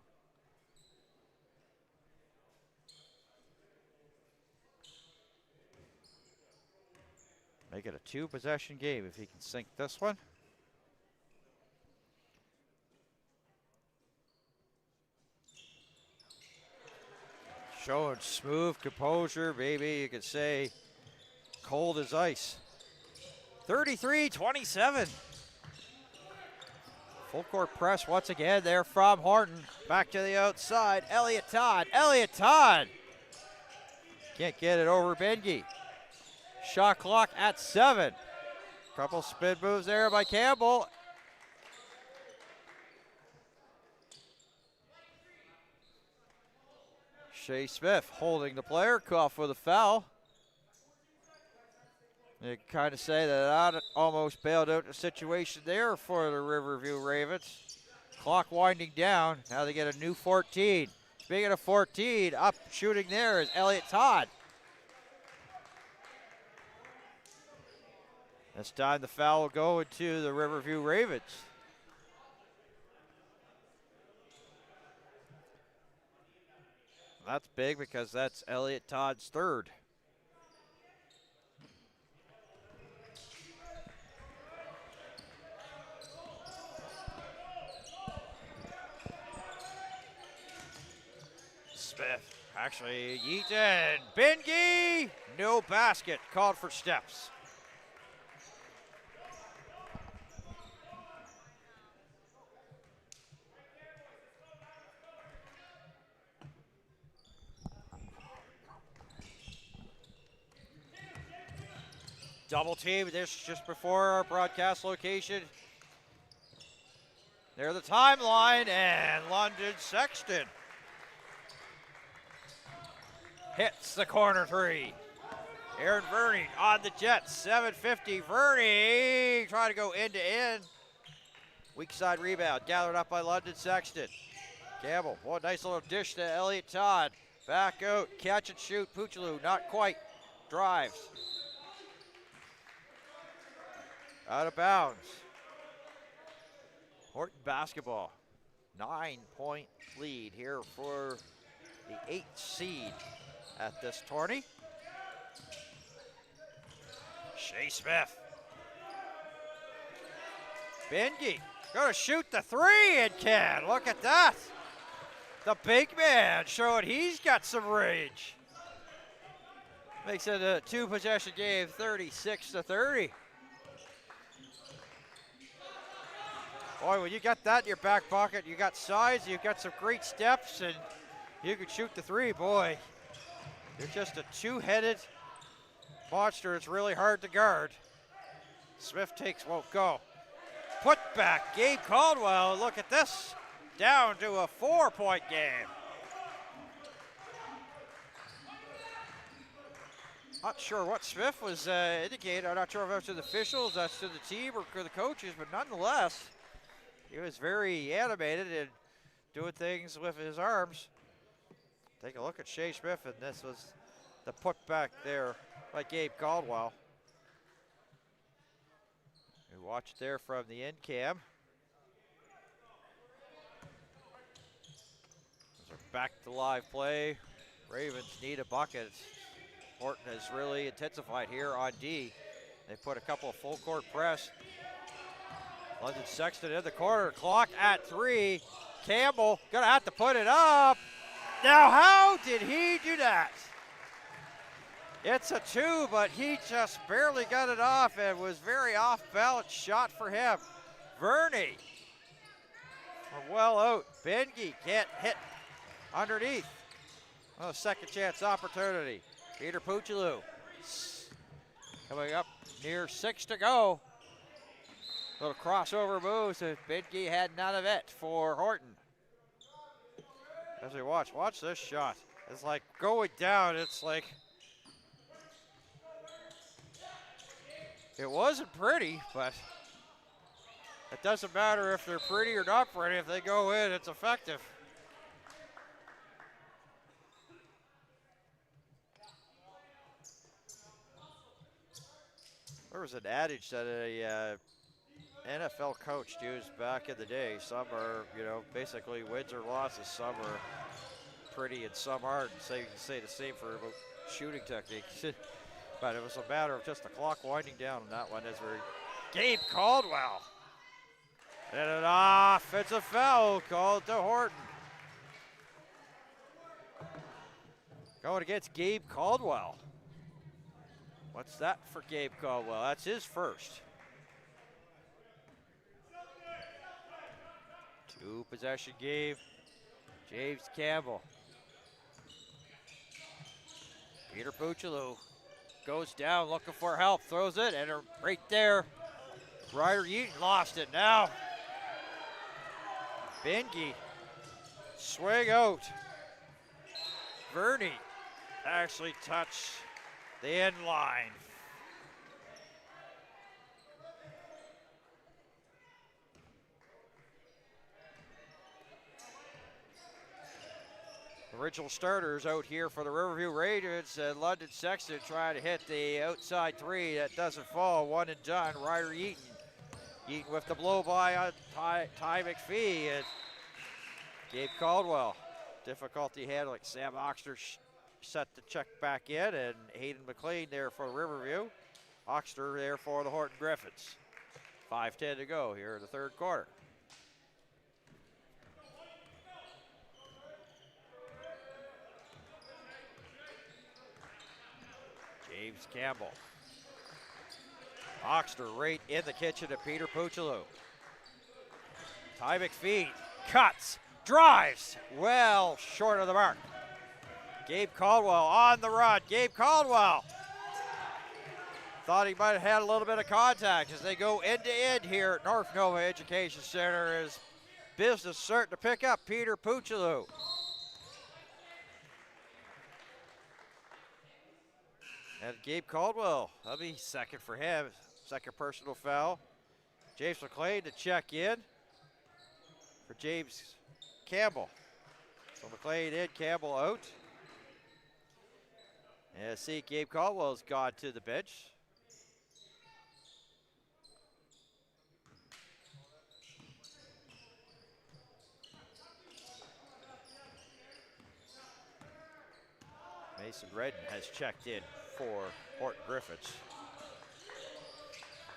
Make it a 2-possession game if he can sink this one. Showing smooth composure, maybe you could say cold as ice. 33-27. Full court press once again there from Horton. Back to the outside, Elliott Todd. Elliott Todd can't get it over Bengi. Shot clock at 7. Couple spin moves there by Campbell. Shea Smith holding the player, Cuff with a foul. You can kind of say that almost bailed out the situation there for the Riverview Ravens. Clock winding down, now they get a new 14. Speaking of 14, up shooting there is Elliott Todd. This time the foul will go into the Riverview Ravens. That's big because that's Elliott Todd's third. Smith actually yeets in. Bengi, no basket, called for steps. Double team, this just before our broadcast location. There's the timeline, and London Sexton hits the corner three. Aaron Verney on the Jets, 7:50. Verney trying to go end to end. Weak side rebound, gathered up by London Sexton. Campbell, oh, nice little dish to Elliott Todd. Back out, catch and shoot. Puchaloo, not quite. Drives. Out of bounds. Horton basketball. 9-point lead here for the 8th seed at this tourney. Shea Smith. Bengi gonna shoot the three and can. Look at that. The big man showing he's got some range. Makes it a 2-possession game, 36-30. Boy, when you got that in your back pocket, you got size, you've got some great steps, and you can shoot the three, boy. You're just a two-headed monster. It's really hard to guard. Smith takes, won't go. Put back, Gabe Caldwell. Look at this. Down to a 4-point game. Not sure what Smith was indicating. I'm not sure if that's to the officials, that's to the team, or to the coaches, but nonetheless, he was very animated and doing things with his arms. Take a look at Shea Smith, and this was the putback there by Gabe Caldwell. We watched there from the end cam. Back to live play. Ravens need a bucket. Horton has really intensified here on D. They put a couple of full court press. London Sexton in the corner. Clock at 3. Campbell gonna have to put it up. Now how did he do that? It's a 2, but he just barely got it off and was very off balance shot for him. Verney from well out. Bengi can't hit underneath. Oh, second chance opportunity. Peter Puchaloo coming up near 6 to go. Little crossover moves, and Bengi had none of it for Horton. As we watch this shot. It's like going down, it's like, it wasn't pretty, but it doesn't matter if they're pretty or not pretty. If they go in, it's effective. There was an adage that a NFL coach used back in the day. Some are, basically wins or losses. Some are pretty and some aren't. So you can say the same for about shooting techniques. But it was a matter of just the clock winding down on that one as we're Gabe Caldwell. And an offensive foul called to Horton. Going against Gabe Caldwell. What's that for Gabe Caldwell? That's his first. 2-possession game. James Campbell. Peter Puccilu goes down looking for help, throws it, and right there, Ryder Eaton lost it. Now, Bengi, swing out. Verney actually touched the end line. Original starters out here for the Riverview Raiders, and London Sexton trying to hit the outside three. That doesn't fall. One and done. Ryder Eaton. Eaton with the blow by on Ty McPhee, and Gabe Caldwell. Difficulty handling. Sam Oxter set the check back in, and Hayden McLean there for Riverview. Oxter there for the Horton Griffins. 5:10 to go here in the third quarter. James Campbell. Oxter right in the kitchen to Peter Puccilu. Ty McPhee cuts, drives, well short of the mark. Gabe Caldwell on the run. Gabe Caldwell thought he might have had a little bit of contact as they go end to end here at North Nova Education Center. As business starting to pick up. Peter Puccilu. And Gabe Caldwell, that'll be second for him. Second personal foul. James McLean to check in for James Campbell. So McLean in, Campbell out. And see, Gabe Caldwell's gone to the bench. Mason Redden has checked in for Horton Griffiths.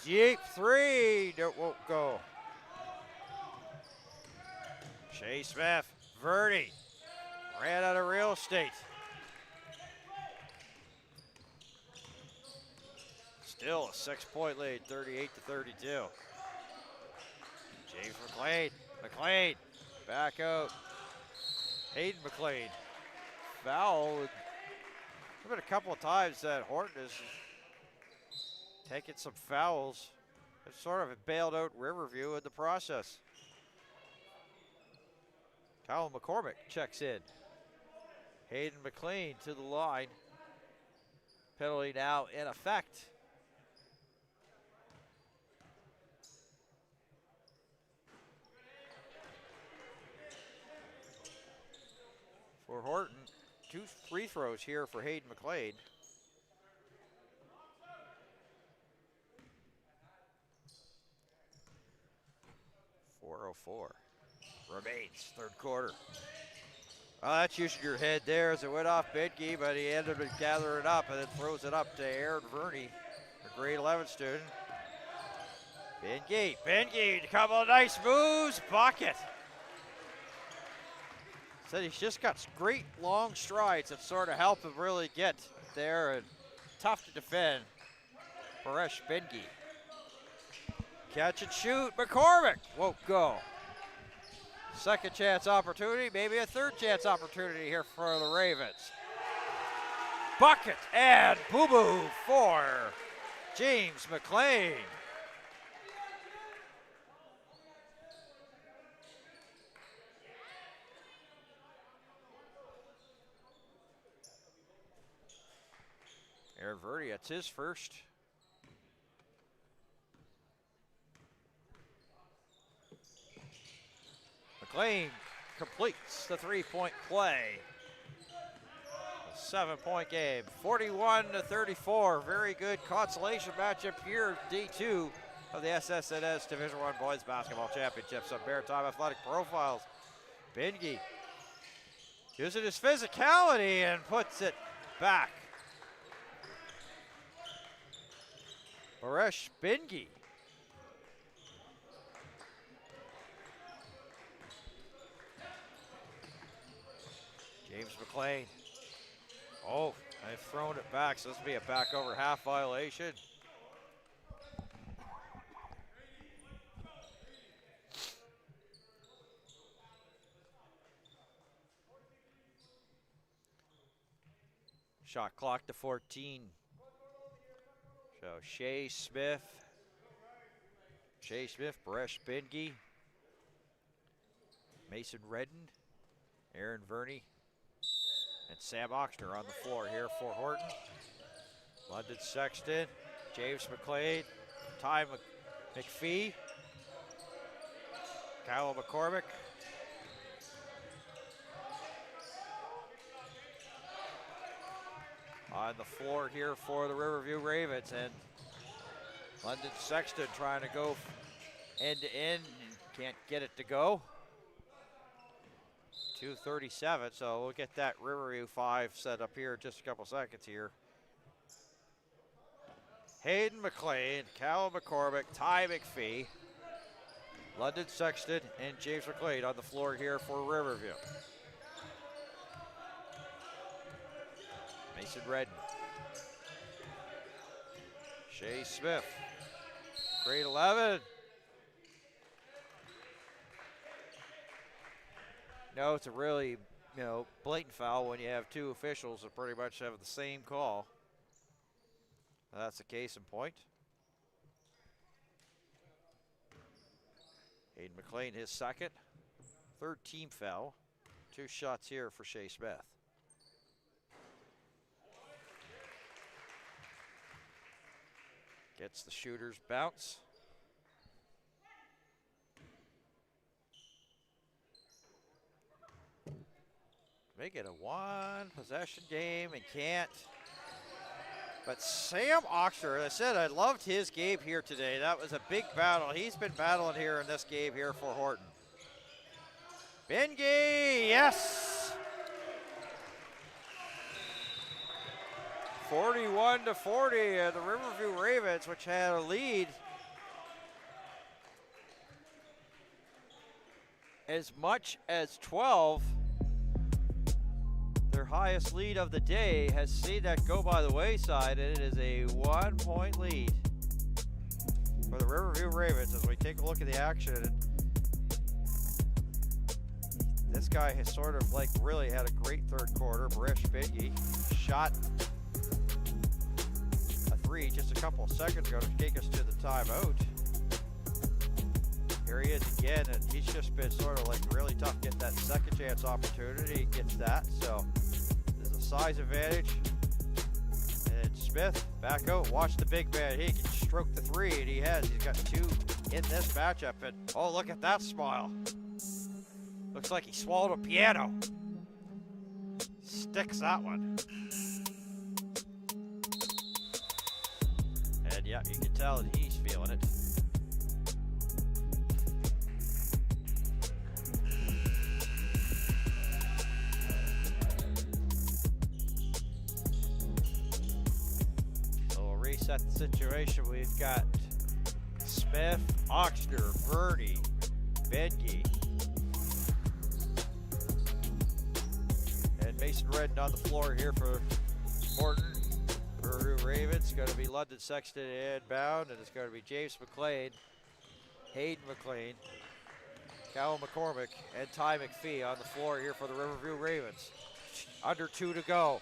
Deep three, no, won't go. Shea Smith, Verney, ran out of real estate. Still a 6-point lead, 38-32. James McLean, back out. Hayden McLean, foul. There's been a couple of times that Horton has taken some fouls. It's sort of bailed out Riverview in the process. Kyle McCormick checks in. Hayden McLean to the line. Penalty now in effect. For Horton, 2 free throws here for Hayden McLean. .404 remains, third quarter. That's using your head there as it went off Benke, but he ended up gathering it up and then throws it up to Aaron Verney, a grade 11 student. Benke, a couple of nice moves, bucket. Said he's just got great long strides that sort of help him really get there, and tough to defend. Paresh Bengi. Catch and shoot, McCormick won't go. Second chance opportunity, maybe a third chance opportunity here for the Ravens. Bucket and boo-boo for James McLean. Aaron Verney, it's his first. McLean completes the three-point play. A 7-point game, 41-34. Very good consolation matchup here, D2 of the SSNS Division I Boys Basketball Championships of Maritime Athletic Profiles. Bingy using his physicality and puts it back. Baresh Bingy. James McLean. Oh, they've thrown it back, so this will be a back over half violation. Shot clock to 14. So Shea Smith, Baresh Bingy, Mason Redden, Aaron Verney, and Sam Oxner on the floor here for Horton. London Sexton, James McLean, Ty McPhee, Kyle McCormick. On the floor here for the Riverview Ravens, and London Sexton trying to go end to end and can't get it to go. 2:37, so we'll get that Riverview 5 set up here in just a couple seconds here. Hayden McLean, Cal McCormick, Ty McPhee, London Sexton, and James McLean on the floor here for Riverview. Mason Redden, Shea Smith, grade 11. No, it's a really, blatant foul when you have two officials that pretty much have the same call. That's the case in point. Hayden McLean, his second. Third team foul. 2 shots here for Shea Smith. Gets the shooter's bounce. Make it a 1-possession game and can't. But Sam Oxter, as I said, I loved his game here today. That was a big battle. He's been battling here in this game here for Horton. Bingy, yes! 41-40, the Riverview Ravens, which had a lead as much as 12. Their highest lead of the day has seen that go by the wayside, and it is a 1-point lead for the Riverview Ravens as we take a look at the action. This guy has sort of really had a great third quarter. Baresh Bingy shot a 3 just a couple of seconds ago to take us to the timeout. Here he is again, and he's just been sort of really tough getting that second chance opportunity. He gets that, so there's a size advantage. And Smith back out, watch the big man. He can stroke the 3, and he has. He's got 2 in this matchup, and oh, look at that smile. Looks like he swallowed a piano. Sticks that one. And yeah, you can tell that he's feeling it. So we'll reset the situation. We've got Smith, Oxner, Verney, Benke, and Mason Redden on the floor here for Horton. Riverview Ravens. Going to be London Sexton inbound, and it's going to be James McLean, Hayden McLean, Cal McCormick, and Ty McPhee on the floor here for the Riverview Ravens. Under 2 to go.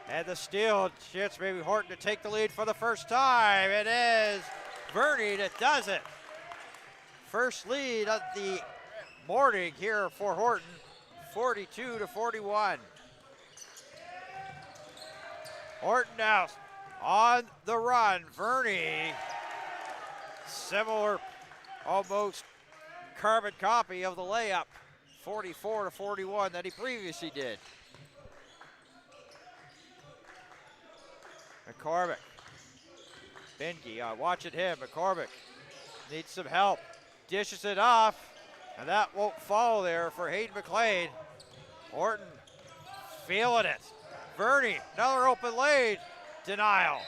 And the steal, chance maybe Horton to take the lead for the first time. It is Verney that does it. First lead of the morning here for Horton, 42-41. Horton now on the run. Verney, similar, almost carbon copy of the layup, 44-41 that he previously did. McCormick, Benke watching him. McCormick needs some help. Dishes it off, and that won't fall there for Hayden McLean. Horton feeling it. Verney, another open lane. Denial.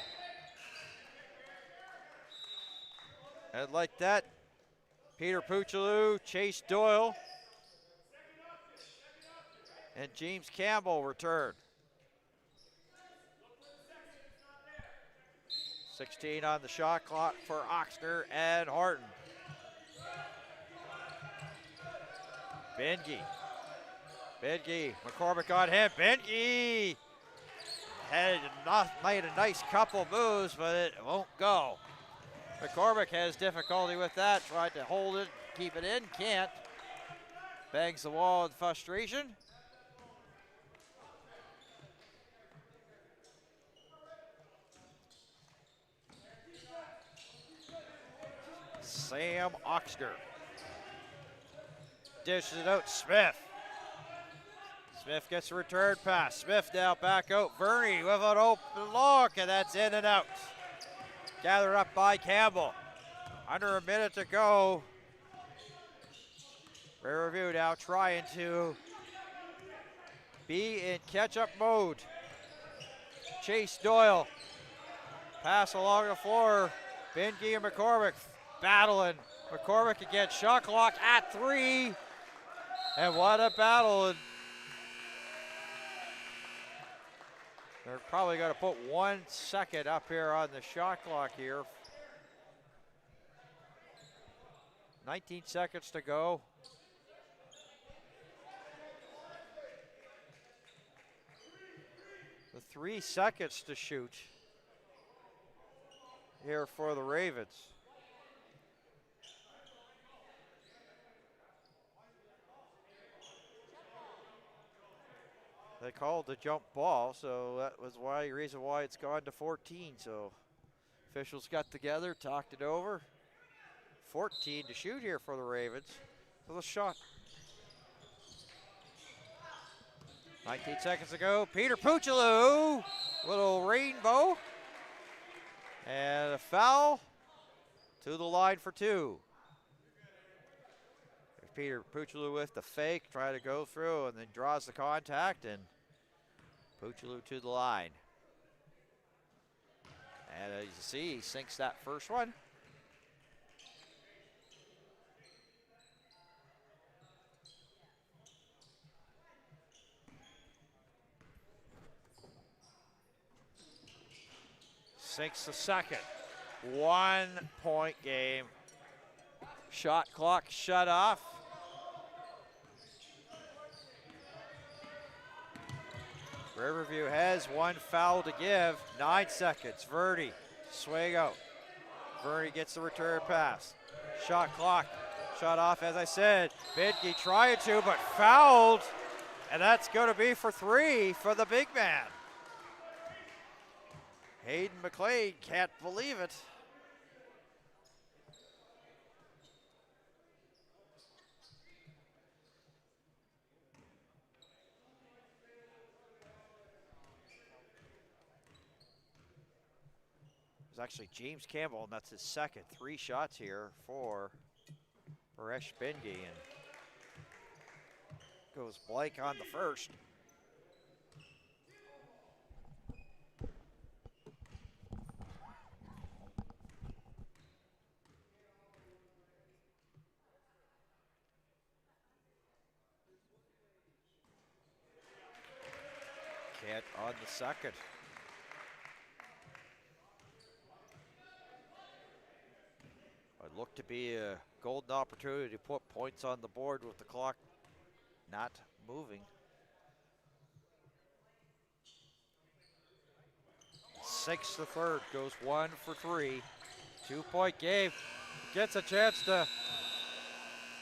And like that, Peter Puchaloo, Chase Doyle, and James Campbell return. 16 on the shot clock for Oxner and Horton. Benke, McCormick on him. Benke made a nice couple moves, but it won't go. McCormick has difficulty with that. Tried to hold it, keep it in, can't. Bangs the wall in frustration. Sam Oxner dishes it out. Smith gets a return pass. Smith now back out. Verney with an open look, and that's in and out. Gathered up by Campbell. Under a minute to go. Riverview now trying to be in catch-up mode. Chase Doyle. Pass along the floor. Benke and McCormick battling. McCormick against shot clock at 3. And what a battle. And they're probably going to put 1 second up here on the shot clock here. 19 seconds to go. The 3 seconds to shoot here for the Ravens. They called the jump ball, so that was the reason why it's gone to 14. So officials got together, talked it over. 14 to shoot here for the Ravens. So the shot. 19 seconds ago, Peter Puchaloo, little rainbow. And a foul to the line for 2. There's Peter Puchaloo with the fake, trying to go through and then draws the contact, and Puchaloo to the line. And as you see, he sinks that first one. Sinks the second. 1 point game. Shot clock shut off. Riverview has 1 foul to give. 9 seconds. Verney, swing out. Verney gets the return pass. Shot clock shut off, as I said. Benke trying to, but fouled. And that's going to be for 3 for the big man. Hayden McLean can't believe it. It was actually James Campbell, and that's his second. 3 shots here for Paresh Benke, and goes blank on the first. Can't on the second. It looked to be a golden opportunity to put points on the board with the clock not moving. 6 to third, goes 1 for 3. 2-point game. Gets a chance to,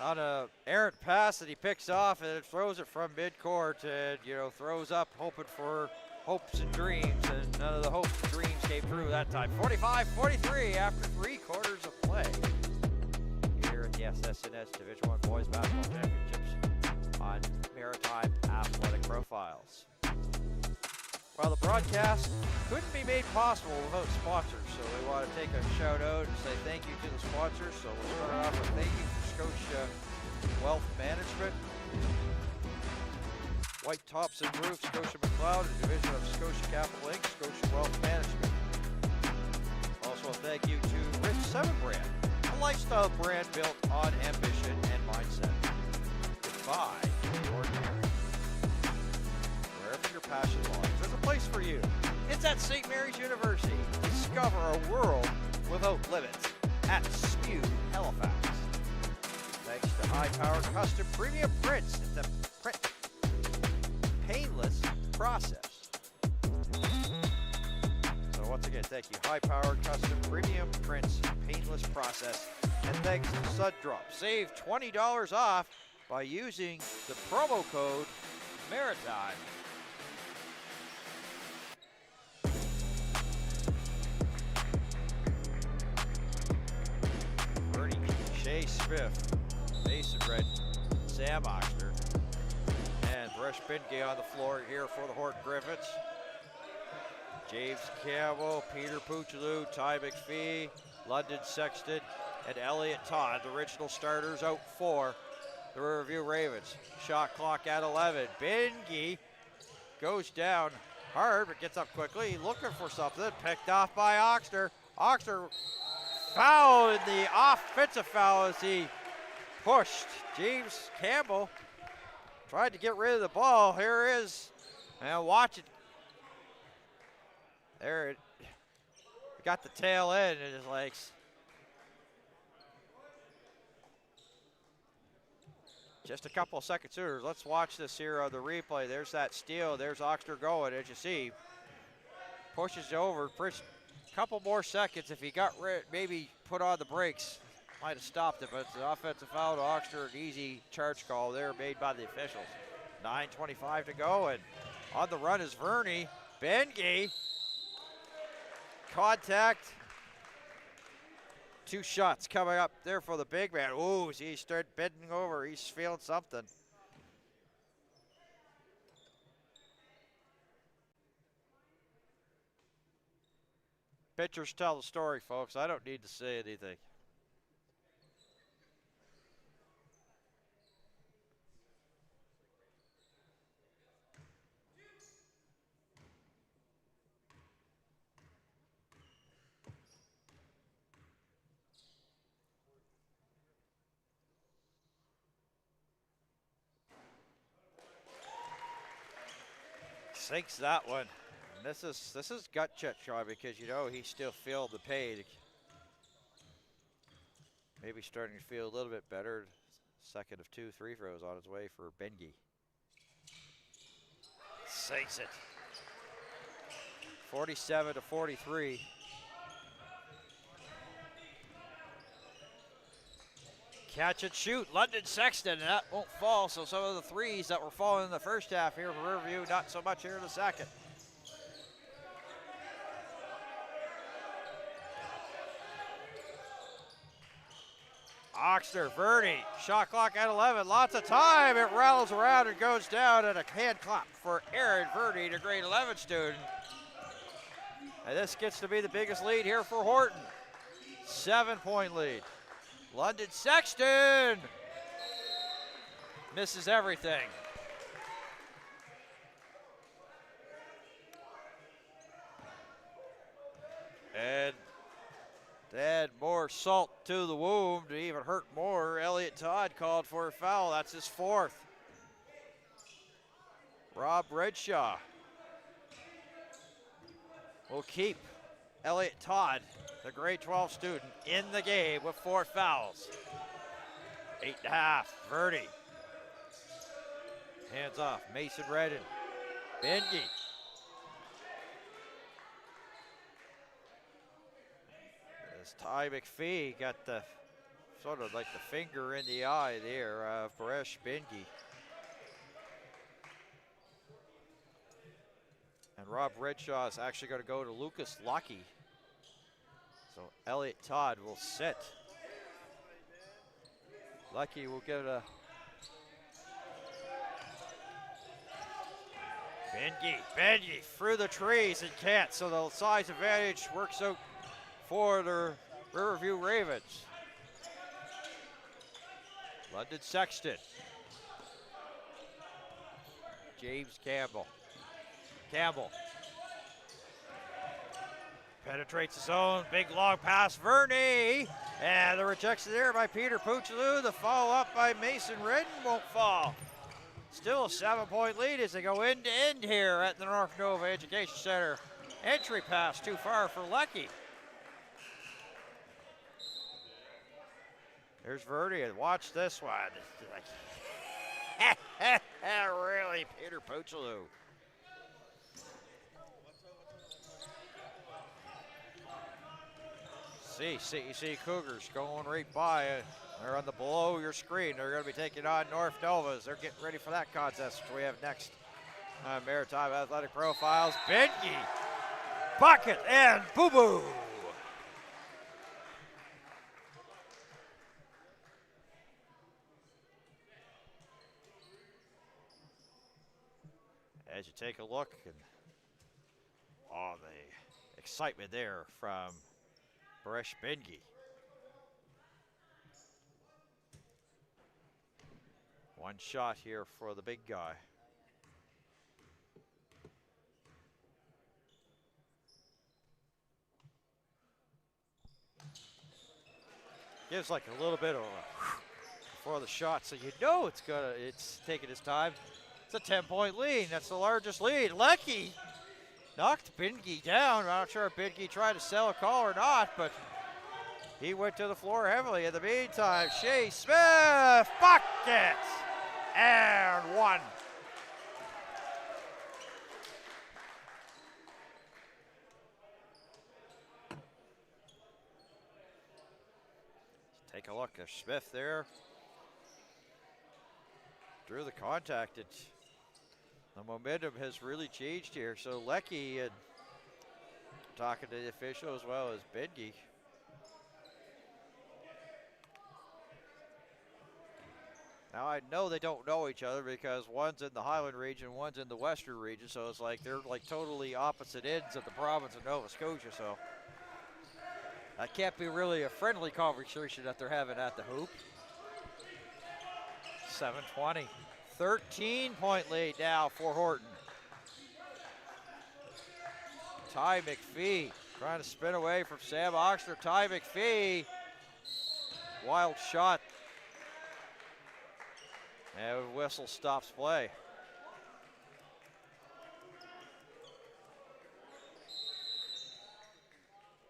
on a errant pass that he picks off and throws it from midcourt, and throws up hoping for hopes and dreams, and none of the hopes and dreams came through that time. 45-43 after 3 quarters of play here at the SSNS Division I Boys Basketball Championships on Maritime Athletic Profiles. Well, the broadcast couldn't be made possible without sponsors, so we want to take a shout out and say thank you to the sponsors. So we'll start off with thank you for Scotia Wealth Management, White Thompson Roof, Scotia McLeod, a division of Scotia Capital Inc., Scotia Wealth Management. Also a thank you to Rich 7 Brand, a lifestyle brand built on ambition and mindset. Goodbye, the ordinary. Wherever your passion lies, there's a place for you. It's at St. Mary's University. Discover a world without limits at SPU Halifax. Thanks to high-powered custom premium prints. It's a print painless process. So once again, thank you. High-powered custom premium prints, painless process. And thanks to Sud Drop. Save $20 off by using the promo code Maritime. Bernie, Shea Smith, Mason Red, Sam Oxner, and Bresh Bingay on the floor here for the Horton Griffins. James Campbell, Peter Puchaloo, Ty McPhee, London Sexton, and Elliott Todd, the original starters, out for the Riverview Ravens. Shot clock at 11. Bingay goes down hard, but gets up quickly, looking for something. Picked off by Oxner. Oxner fouled in the offensive foul as he pushed James Campbell. Tried to get rid of the ball. Here it is. And watch it. There it got the tail end in his legs. Just a couple of seconds sooner. Let's watch this here on the replay. There's that steal. There's Oxner going, as you see. Pushes over. A couple more seconds. If he got rid, maybe put on the brakes, might have stopped it, but it's an offensive foul to Oxner. An easy charge call there made by the officials. 9:25 to go, and on the run is Verney. Bingay. Contact. Two shots coming up there for the big man. Ooh, he started bending over. He's feeling something. Pictures tell the story, folks. I don't need to say anything. Sinks that one. And this is gut check, Sean, because you know he's still feeling the pain. Maybe starting to feel a little bit better. Second of 2 free throws on his way for Bingay. Sinks it. 47-43. Catch and shoot, London Sexton, and that won't fall, so some of the threes that were falling in the first half here for Riverview, not so much here in the second. Oxner, Verney, shot clock at 11, lots of time, it rattles around and goes down, and a hand clap for Aaron Verney, the grade 11 student. And this gets to be the biggest lead here for Horton. 7-point lead. London Sexton misses everything. And to add more salt to the wound, to even hurt more, Elliott Todd called for a foul. That's his fourth. Rob Redshaw will keep Elliott Todd, the grade 12 student, in the game with 4 fouls. 8.5, Verney. Hands off, Mason Redden. Bingay. As Ty McPhee got the, sort of like the finger in the eye there of Bresh Bingay. And Rob Redshaw is actually going to go to Lucas Lucky. So Elliott Todd will sit. Lucky will get a Bengi through the trees and can't, so the size advantage works out for the Riverview Ravens. London Sexton. James Campbell. Penetrates the zone, big long pass, Verney. And the rejection there by Peter Puchaloo. The follow up by Mason Redden won't fall. Still a 7-point lead as they go end to end here at the North Nova Education Center. Entry pass too far for Lecky. There's Verney, and watch this one. Really, Peter Puchaloo. CEC Cougars going right by. They're on the below your screen. They're going to be taking on North Novas. They're getting ready for that contest, which we have next. Maritime Athletic Profiles. Benke, bucket, and boo-boo. As you take a look, and the excitement there from Paresh Bengi. One shot here for the big guy. Gives like a little bit of a before the shot, so you know it's taking its time. It's a 10-point lead. That's the largest lead. Lecky knocked Bengi down. I'm not sure if Bengi tried to sell a call or not, but he went to the floor heavily. In the meantime, Shea Smith, bucket, and one. Let's take a look. There's Smith there. Drew the contact. The momentum has really changed here. So Lecky and talking to the official as well as Bengi. Now I know they don't know each other because one's in the Highland region, one's in the Western region. So it's like they're like totally opposite ends of the province of Nova Scotia. So that can't be really a friendly conversation that they're having at the hoop. 7:20. 13-point lead now for Horton. Ty McPhee trying to spin away from Sam Oxner. Ty McPhee, wild shot. And whistle stops play.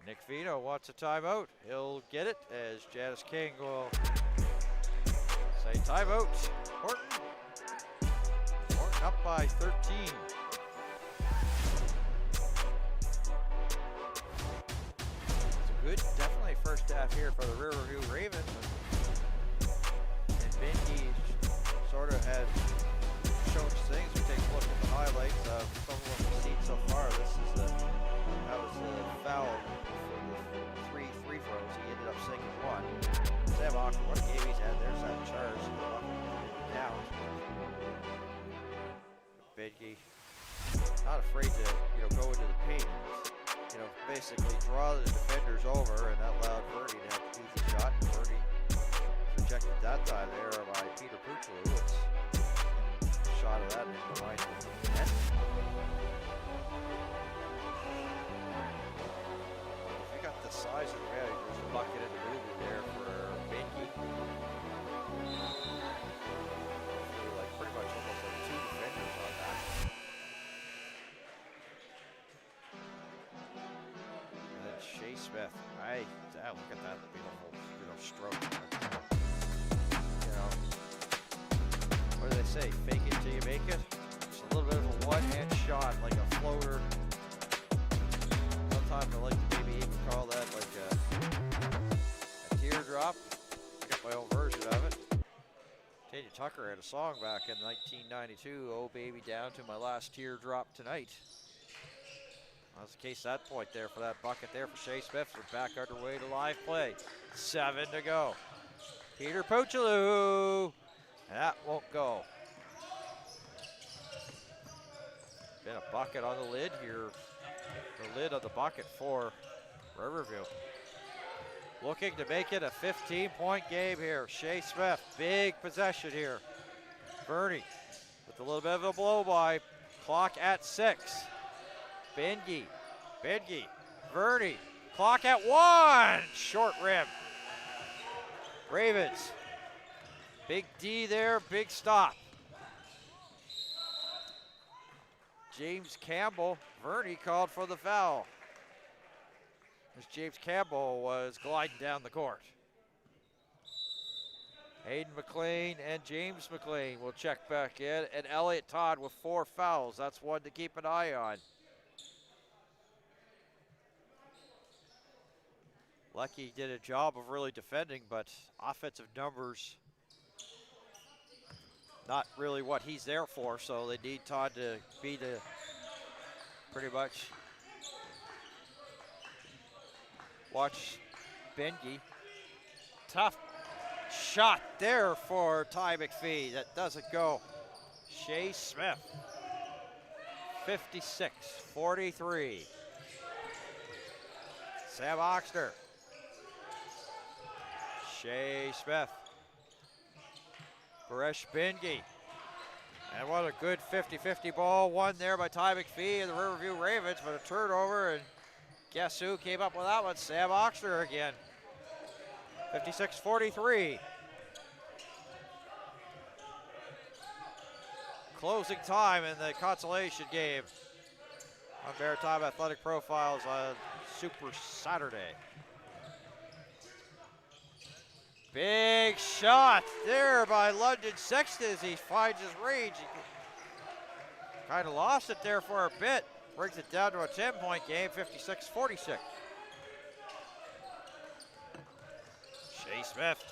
Nick Vito wants a timeout. He'll get it as Janice King will say timeout. Horton up by 13. It's a good, definitely first half here for the Riverview Ravens. And Benke sort of has shown things. We take a look at the highlights of some of what we've seen so far. That was the foul for the three free throws. He ended up sinking one. Sam Oxford, what a game he's had. There's that charge. Down. Benke, not afraid to go into the paint, basically draw the defenders over, and that allowed Verney to have an easy shot. Verney rejected that time there by Peter Puchaloo. It's a shot of that in the line of the net. If you got the size advantage, there's a bucket in the movie there for Benke. Like pretty much almost like two defenders on that. And then Shea Smith, look at that beautiful, stroke. What do they say? Fake it till you make it. It's a little bit of a one-hand shot, like a floater. Sometimes I like to maybe even call that like a teardrop. I got my own version of it. Tanya Tucker had a song back in 1992, "Oh Baby, Down to My Last Teardrop Tonight." That was the case at that point there for that bucket there for Shea Smith. We're back underway to live play. 7 to go. Peter Puchaloo. That won't go. bucket on the lid here. The lid of the bucket for Riverview. Looking to make it a 15-point game here. Shea Smith, big possession here. Verney with a little bit of a blow by. Clock at 6. Bengi, Verney. Clock at 1. Short rim. Ravens. Big D there, big stop. James Campbell, Verney called for the foul, as James Campbell was gliding down the court. Hayden McLean and James McLean will check back in, and Elliott Todd with 4 fouls. That's one to keep an eye on. Lecky did a job of really defending, but offensive numbers, not really what he's there for, so they need Todd to be the pretty much watch Bengi. Tough shot there for Ty McPhee. That doesn't go. Shea Smith, 56-43. Sam Oxner. Shea Smith. Paresh Bengi. And what a good 50-50 ball won there by Ty McPhee and the Riverview Ravens, but a turnover, and guess who came up with that one? Sam Oxner again. 56-43. Closing time in the consolation game on Maritime Athletic Profiles on Super Saturday. Big shot there by London Sexton as he finds his range. He kind of lost it there for a bit. Brings it down to a 10-point game, 56-46. Shea Smith.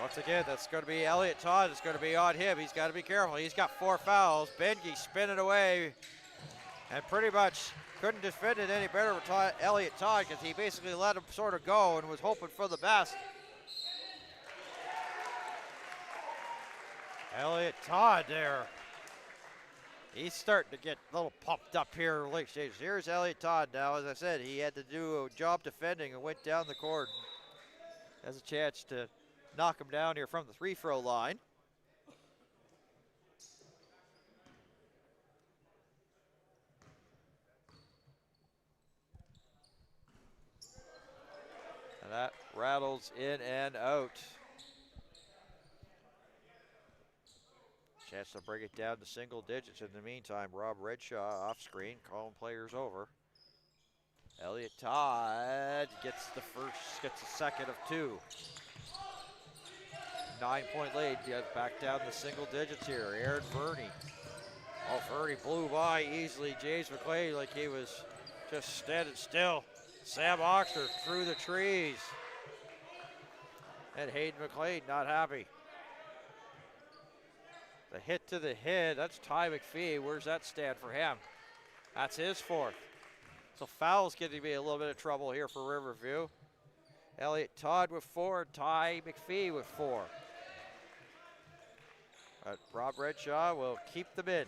Once again, that's going to be Elliott Todd. It's going to be on him. He's got to be careful. He's got 4 fouls. Bengi spinning away and pretty much couldn't defend it any better with Elliott Todd, because he basically let him sort of go and was hoping for the best. Elliott Todd there. He's starting to get a little pumped up here in late stages. Here's Elliott Todd now. As I said, he had to do a job defending and went down the court. Has a chance to knock him down here from the free-throw line. And that rattles in and out. Chance to bring it down to single digits. In the meantime, Rob Redshaw off screen, calling players over. Elliott Todd gets the second of 2. 9-point lead, get back down to single digits here. Aaron Verney. Oh, Verney blew by easily James McLean like he was just standing still. Sam Oxner through the trees. And Hayden McLean not happy. The hit to the head, that's Ty McPhee. Where's that stand for him? That's his 4th. So foul's getting to be a little bit of trouble here for Riverview. Elliott Todd with 4, Ty McPhee with 4. But Rob Redshaw will keep them in.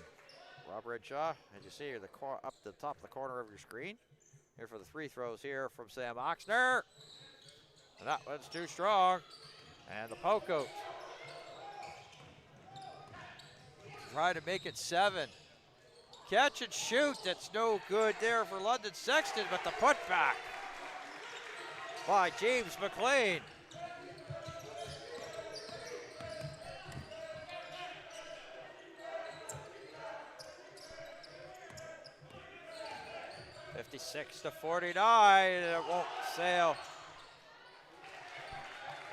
Rob Redshaw, as you see here, up the top of the corner of your screen. Here for the free throws here from Sam Oxner. And that one's too strong. And the poke out. Trying to make it 7. Catch and shoot, that's no good there for London Sexton, but the putback by James McLean. (56-49), and it won't sail.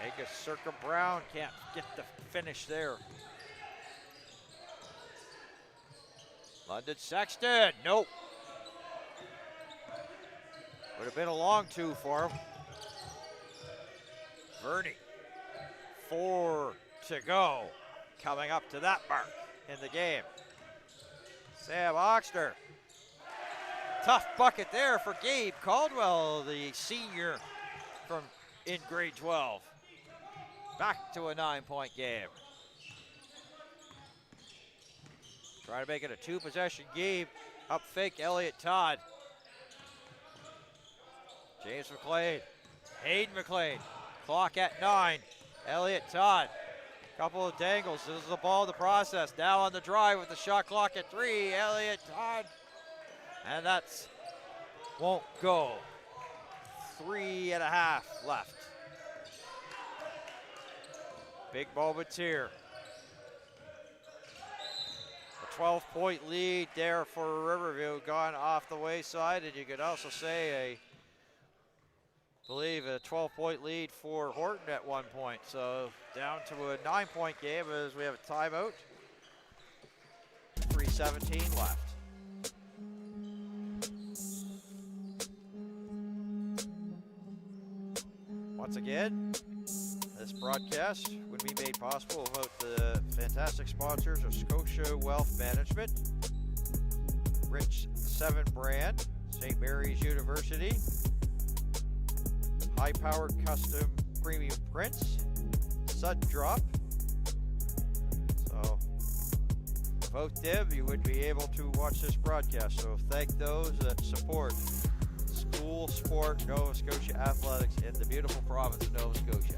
Angus Circa Brown can't get the finish there. London Sexton, nope. Would have been a long 2 for him. Verney, 4 to go. Coming up to that mark in the game. Sam Oxner. Tough bucket there for Gabe Caldwell, the senior in grade 12. Back to a 9-point game. Trying to make it a 2-possession game. Up fake, Elliott Todd. James McLean, Hayden McLean. Clock at 9. Elliott Todd. Couple of dangles. This is the ball in the process. Now on the drive with the shot clock at 3. Elliott Todd. And that's won't go. 3.5 left. Big moments here. A 12-point lead there for Riverview gone off the wayside, and you could also say I believe a 12-point lead for Horton at one point. So down to a 9-point game as we have a timeout. 3:17 left. Once again, this broadcast would be made possible without the fantastic sponsors of Scotia Wealth Management, Rich 7 Brand, St. Mary's University, High-Powered Custom Premium Prints, Sud Drop. So without them, you wouldn't be able to watch this broadcast. So thank those that support school sport, Nova Scotia athletics in the beautiful province of Nova Scotia.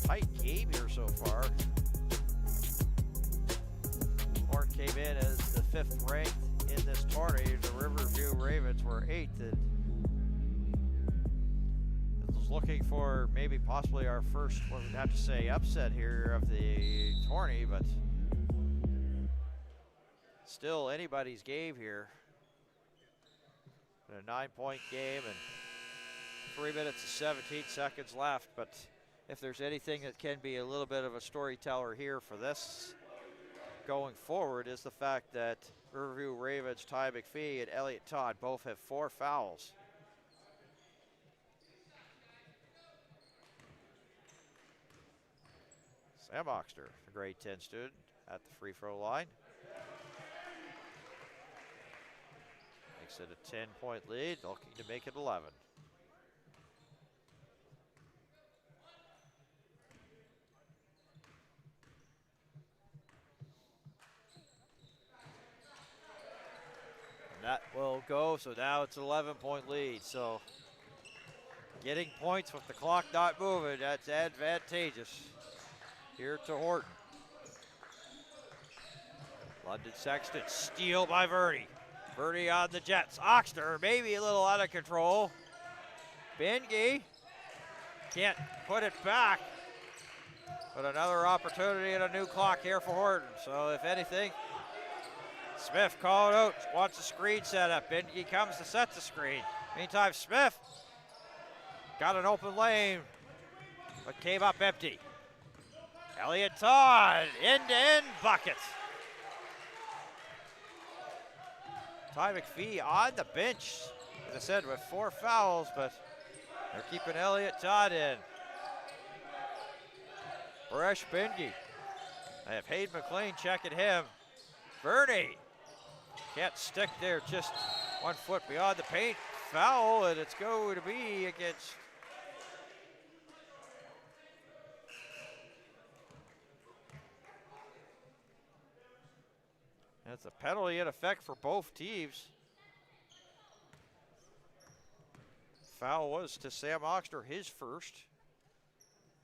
Tight game here so far. Horton came in as the 5th ranked in this tournament. The Riverview Ravens were 8th. And looking for maybe possibly our first, what we'd have to say, upset here of the tourney, but still anybody's game here. A 9-point game and 3 minutes and 17 seconds left, but if there's anything that can be a little bit of a storyteller here for this going forward is the fact that Riverview Ravens, Ty McPhee and Elliott Todd both have 4 fouls. Sam Oxter, a grade 10 student, at the free throw line. Makes it a 10-point lead, looking to make it 11. And that will go, so now it's an 11-point lead. So getting points with the clock not moving, that's advantageous here to Horton. London Sexton, steal by Verdi. Verdi on the Jets. Oxter maybe a little out of control. Bengi can't put it back. But another opportunity and a new clock here for Horton. So if anything, Smith called out, wants a screen set up. Bengi comes to set the screen. Meantime, Smith got an open lane, but came up empty. Elliott Todd, end-to-end bucket. Ty McPhee on the bench, as I said, with 4 fouls, but they're keeping Elliott Todd in. Baresh Bengi. They have Hayden McLean checking him. Verdi can't stick there, just 1 foot beyond the paint. Foul, and it's going to be against That's a penalty in effect for both teams. Foul was to Sam Oxter, his first.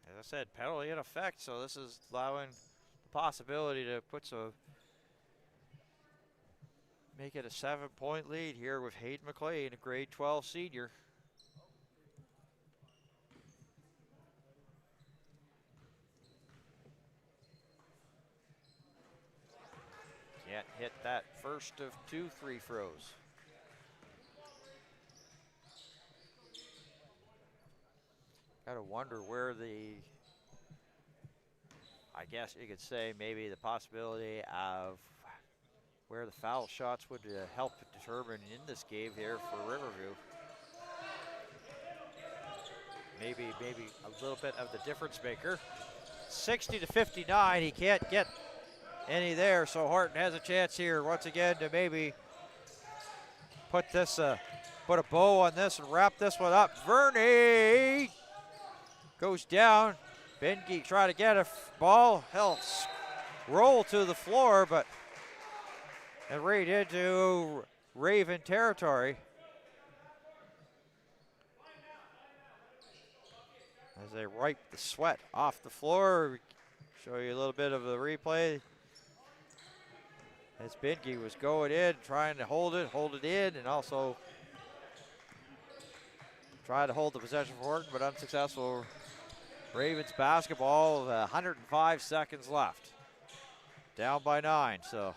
As I said, penalty in effect, so this is allowing the possibility to make it a 7-point lead here with Hayden McLean, a grade 12 senior. Can't hit that first of 2 free throws. Gotta wonder where I guess you could say maybe the possibility of where the foul shots would help determine in this game here for Riverview. Maybe a little bit of the difference maker. 60-59, he can't get any there, so Horton has a chance here once again to maybe put this put a bow on this and wrap this one up. Verney goes down. Benke try to get a ball. He'll roll to the floor, but and right into Raven territory. As they wipe the sweat off the floor. Show you a little bit of the replay. As Benke was going in, trying to hold it in, and also try to hold the possession for Horton, but unsuccessful. Ravens basketball with 105 seconds left. Down by 9, so.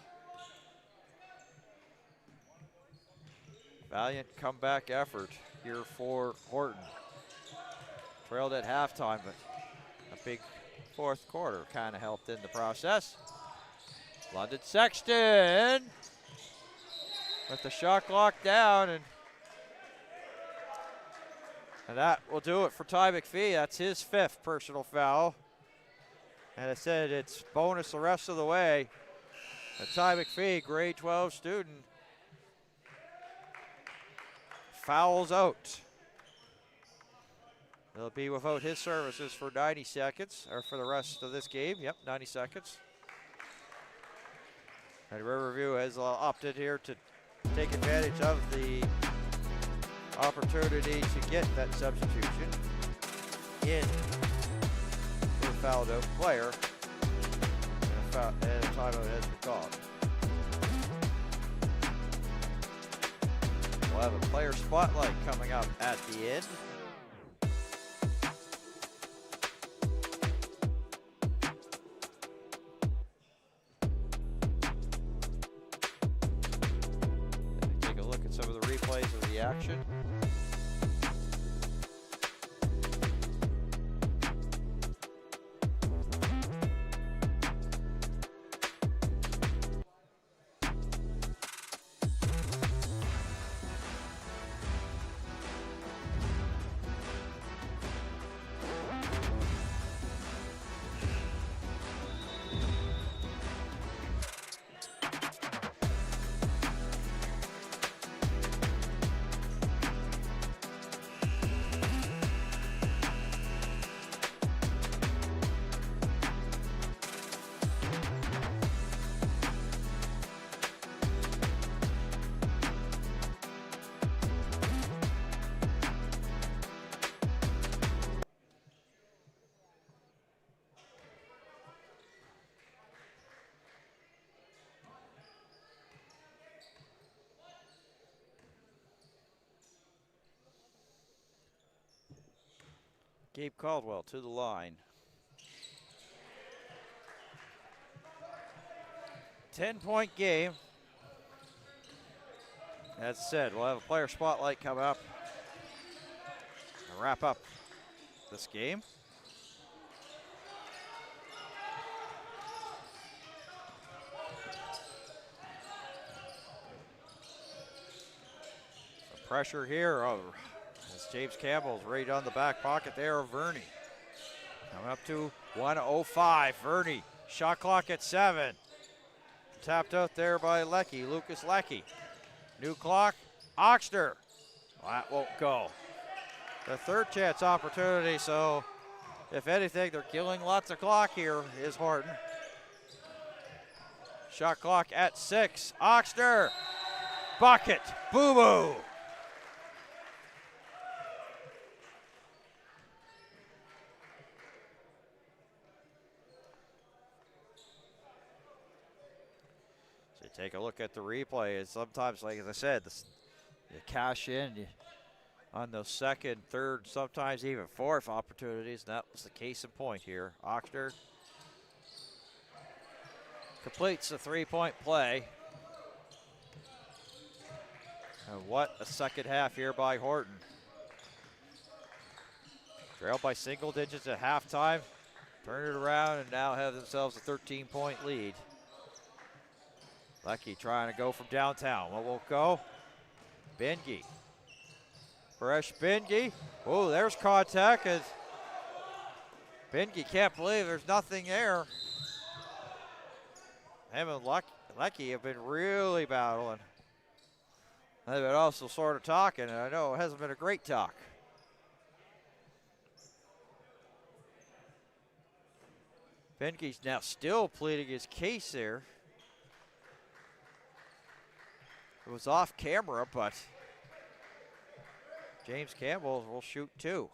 Valiant comeback effort here for Horton. Trailed at halftime, but a big fourth quarter kind of helped in the process. London Sexton with the shot clock down, and that will do it for Ty McPhee. That's his 5th personal foul. And I said it's bonus the rest of the way. And Ty McPhee, grade 12 student, fouls out. He'll be without his services for 90 seconds, or for the rest of this game. Yep, 90 seconds. And Riverview has opted here to take advantage of the opportunity to get that substitution in the fouled out player, and a timeout has been called. We'll have a player spotlight coming up at the end. Take a look at some of the replays of the action. Gabe Caldwell to the line. 10-point game. As said, we'll have a player spotlight come up and wrap up this game. Some pressure here. Oh, as James Campbell's right on the back pocket there of Verney. Coming up to 1:05. Verney, shot clock at 7. Tapped out there by Leckie, Lucas Leckie. New clock, Oxter. Well, that won't go. The third chance opportunity, so if anything, they're killing lots of clock here, is Horton. Shot clock at 6. Oxter, bucket, boo-boo. Take a look at the replay. And sometimes, like as I said, you cash in on those second, third, sometimes even fourth opportunities. And that was the case in point here. Oxter completes the three-point play. And what a second half here by Horton. Trailed by single digits at halftime. Turn it around and now have themselves a 13-point lead. Leckie trying to go from downtown. What won't go? Benke. Fresh Benke. Oh, there's contact. As Benke can't believe there's nothing there. Him and Leckie have been really battling. They've been also sort of talking, and I know it hasn't been a great talk. Benke's now still pleading his case there. It was off camera, but James Campbell will shoot 2.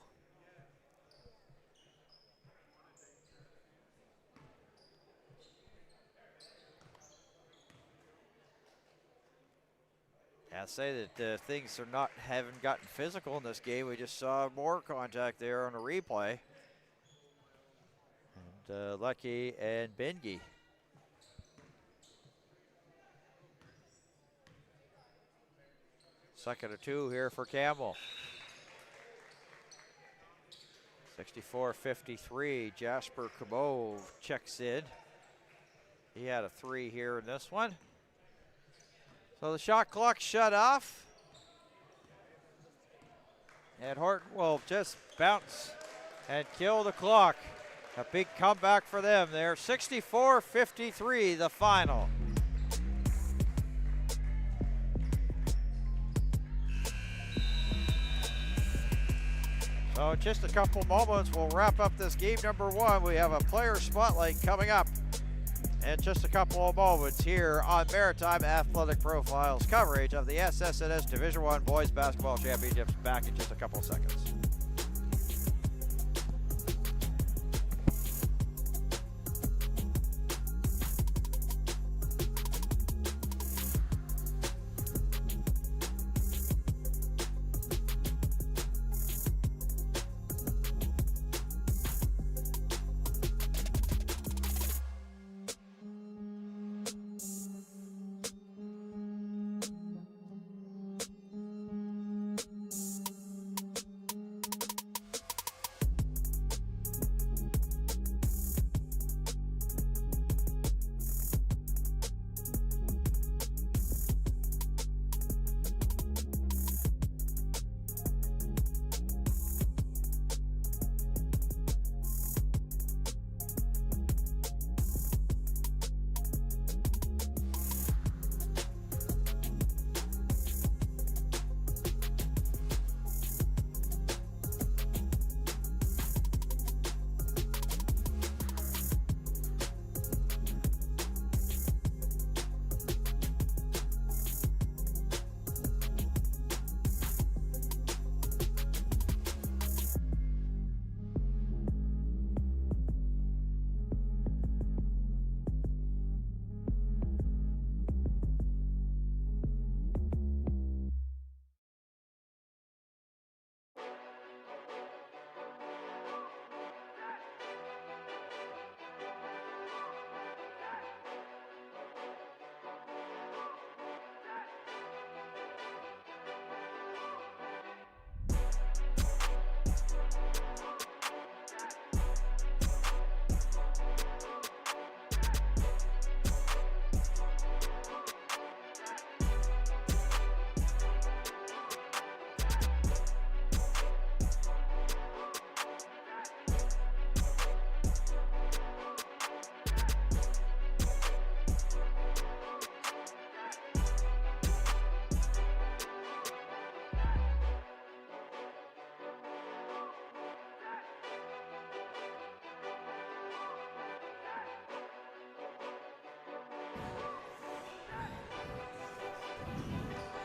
I say that things haven't gotten physical in this game. We just saw more contact there on a replay. And Lucky and Bengi. Second of 2 here for Campbell. 64-53. Jasper Cabot checks in. He had a 3 here in this one. So the shot clock shut off. And Horton will just bounce and kill the clock. A big comeback for them there. 64-53, the final. So in just a couple moments, we'll wrap up this game number 1. We have a player spotlight coming up in just a couple of moments here on Maritime Athletic Profiles coverage of the SSNS Division I Boys Basketball Championships. Back in just a couple of seconds.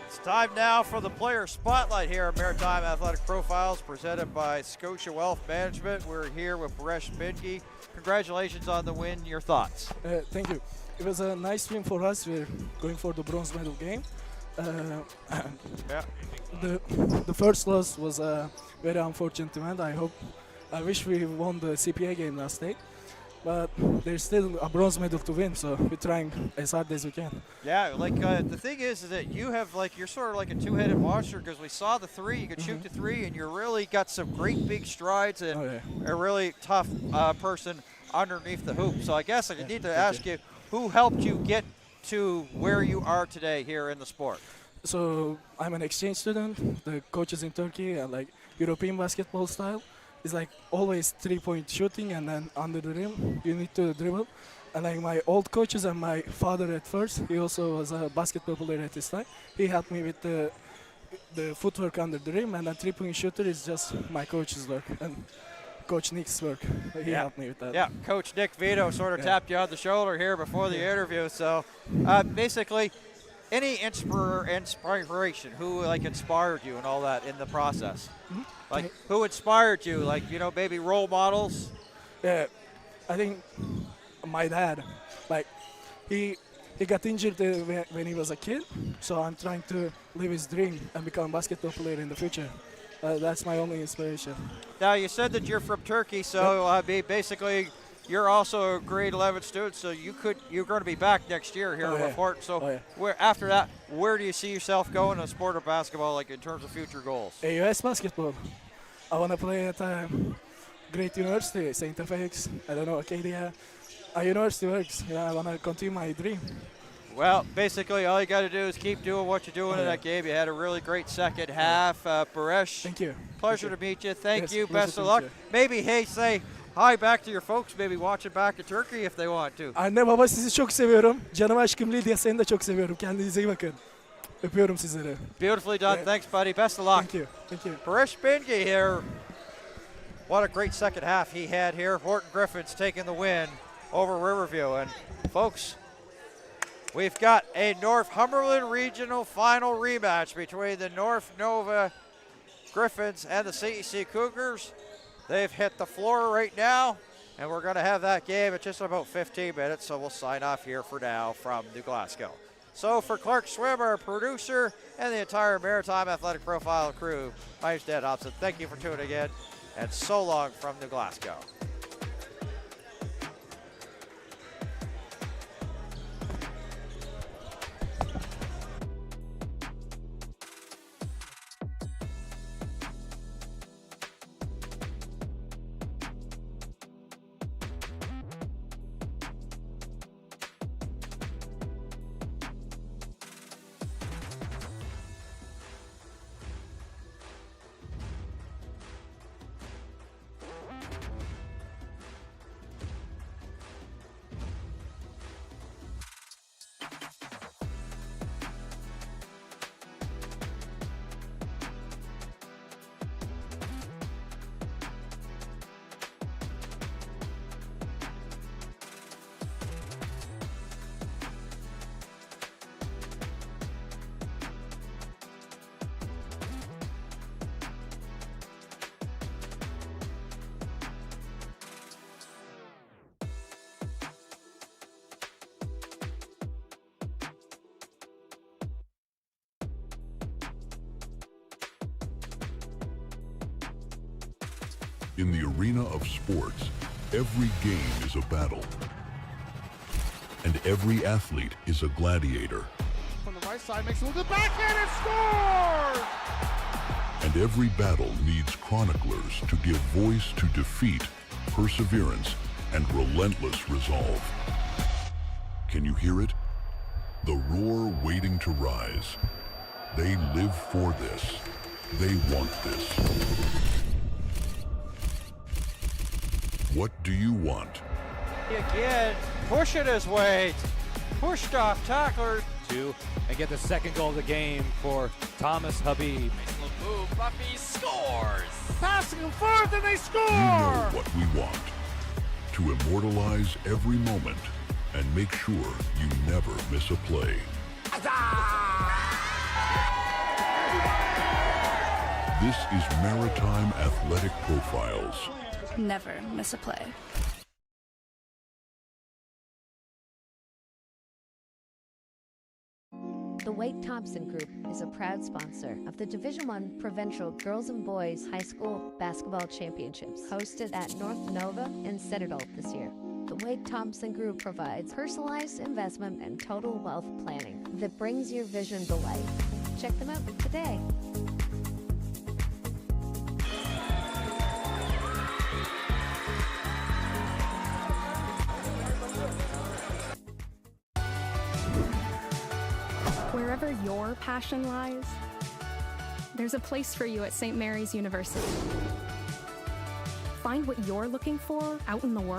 It's time now for the player spotlight here at Maritime Athletic Profiles, presented by Scotia Wealth Management. We're here with Paresh Bengi. Congratulations on the win. Your thoughts? Thank you. It was a nice win for us. We're going for the bronze medal game. Yeah. The first loss was a very unfortunate event. I wish we won the CPA game last night. But there's still a bronze medal to win, so we're trying as hard as we can. Yeah, the thing is that you have you're sort of like a two-headed monster, because we saw the 3, you could shoot the 3, and you really got some great big strides and a really tough person underneath the hoop. So I guess I need to ask you, who helped you get to where you are today here in the sport? So I'm an exchange student. The coaches in Turkey are like European basketball style. It's like always 3-point shooting, and then under the rim you need to dribble. And like my old coaches and my father at first, he also was a basketball player at his time. He helped me with the footwork under the rim, and the three-point shooter is just my coach's work and Coach Nick's work. He helped me with that. Yeah, Coach Nick Vito sort of tapped you on the shoulder here before the interview. So basically, any inspiration, who like inspired you and all that in the process? Mm-hmm. Like who inspired you? Like, you know, maybe role models? Yeah, I think my dad, like he got injured when he was a kid, so I'm trying to live his dream and become a basketball player in the future. That's my only inspiration. Now, you said that you're from Turkey, so basically you're also a grade 11 student, so you're going to be back next year here with Horton. So after that, where do you see yourself going in the sport of basketball, like in terms of future goals? US basketball. I want to play at a great university, St. FX, I don't know, Acadia. A university works. I want to continue my dream. Well, basically, all you got to do is keep doing what you're doing in that game. You had a really great second half. Paresh, thank you. Pleasure to meet you. Thank you. Pleasure Best of luck. Maybe, say hi back to your folks, maybe watching back in Turkey if they want to. Anne baba sizi çok seviyorum. Canım aşkım Lydia, seni de çok seviyorum. Kendinize iyi bakın. Öpüyorum sizleri. Beautifully done. Thanks, buddy. Best of luck. Thank you. Thank you. Paresh Bengi here. What a great second half he had here. Horton Griffins taking the win over Riverview. And folks, we've got a Northumberland Regional Final rematch between the North Nova Griffins and the CEC Cougars. They've hit the floor right now, and we're going to have that game in just about 15 minutes, so we'll sign off here for now from New Glasgow. So for Clark Swim, our producer, and the entire Maritime Athletic Profile crew, my name's Dan Hobson. Thank you for tuning in, and so long from New Glasgow. In the arena of sports, every game is a battle. And every athlete is a gladiator. From the right side, makes a little backhand and scores! And every battle needs chroniclers to give voice to defeat, perseverance, and relentless resolve. Can you hear it? The roar waiting to rise. They live for this. They want this. What do you want? Again, pushing his weight. Pushed off tackler. And get the second goal of the game for Thomas Habib. Nice little move, Buffy scores! Passing him forth and they score! You know what we want. To immortalize every moment and make sure you never miss a play. This is Maritime Athletic Profiles. Never miss a play. The Wade-Thompson Group is a proud sponsor of the Division I Provincial Girls and Boys High School Basketball Championships, hosted at North Nova and Citadel this year. The Wade-Thompson Group provides personalized investment and total wealth planning that brings your vision to life. Check them out today. Wherever your passion lies, there's a place for you at St. Mary's University. Find what you're looking for out in the world.